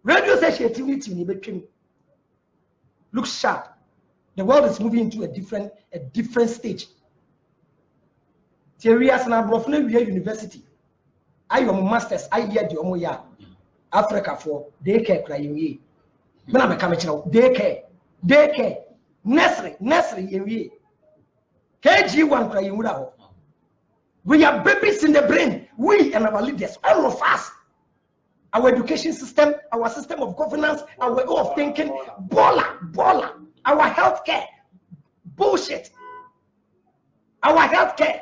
Radio says she tune in. Look sharp. The world is moving into a different stage. Serious na brofne we university. I am masters. I hear the omoya Africa for daycare crying ye. Me na me come chiro daycare nursery ye. KG1 crying wura. We are babies in the brain. We and our leaders, all of us. Our education system, our system of governance, our way of thinking, baller. Our healthcare, bullshit. Our healthcare,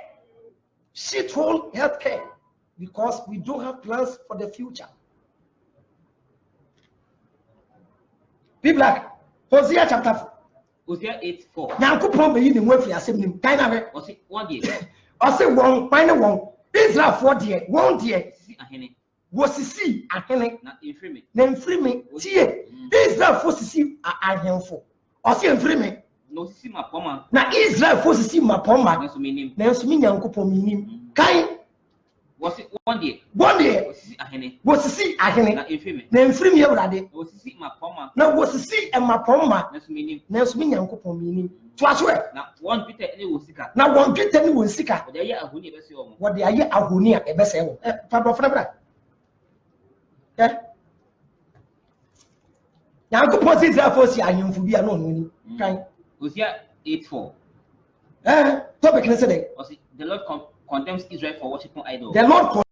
shithole healthcare, because we don't have plans for the future. Be black. Hosea chapter 4. Hosea 8:4. Now, I could be in the assembly. Kind of Or say 1 day. I say one, find one. Israel 4 day, 1 day. Was to see a henny, then free me. See, Israel forced to see a handful. Or see free me. No, see my poma. Now Israel forced to see my poma. There's me, Uncle Pominim. Kind was it 1 day? 1 day was to see a henny, then free me already. Was to see my poma. Now was to see a mapoma. There's me, Uncle Pominim. Twas where now 1 Peter was sick. Now 1 Peter was sick. What they are Ahunia, a vessel. Pablo. Now, go put Israel for see I am for be alone. Hosea 8:4. Topic yesterday. The Lord condemns Israel for worshiping idols. The Lord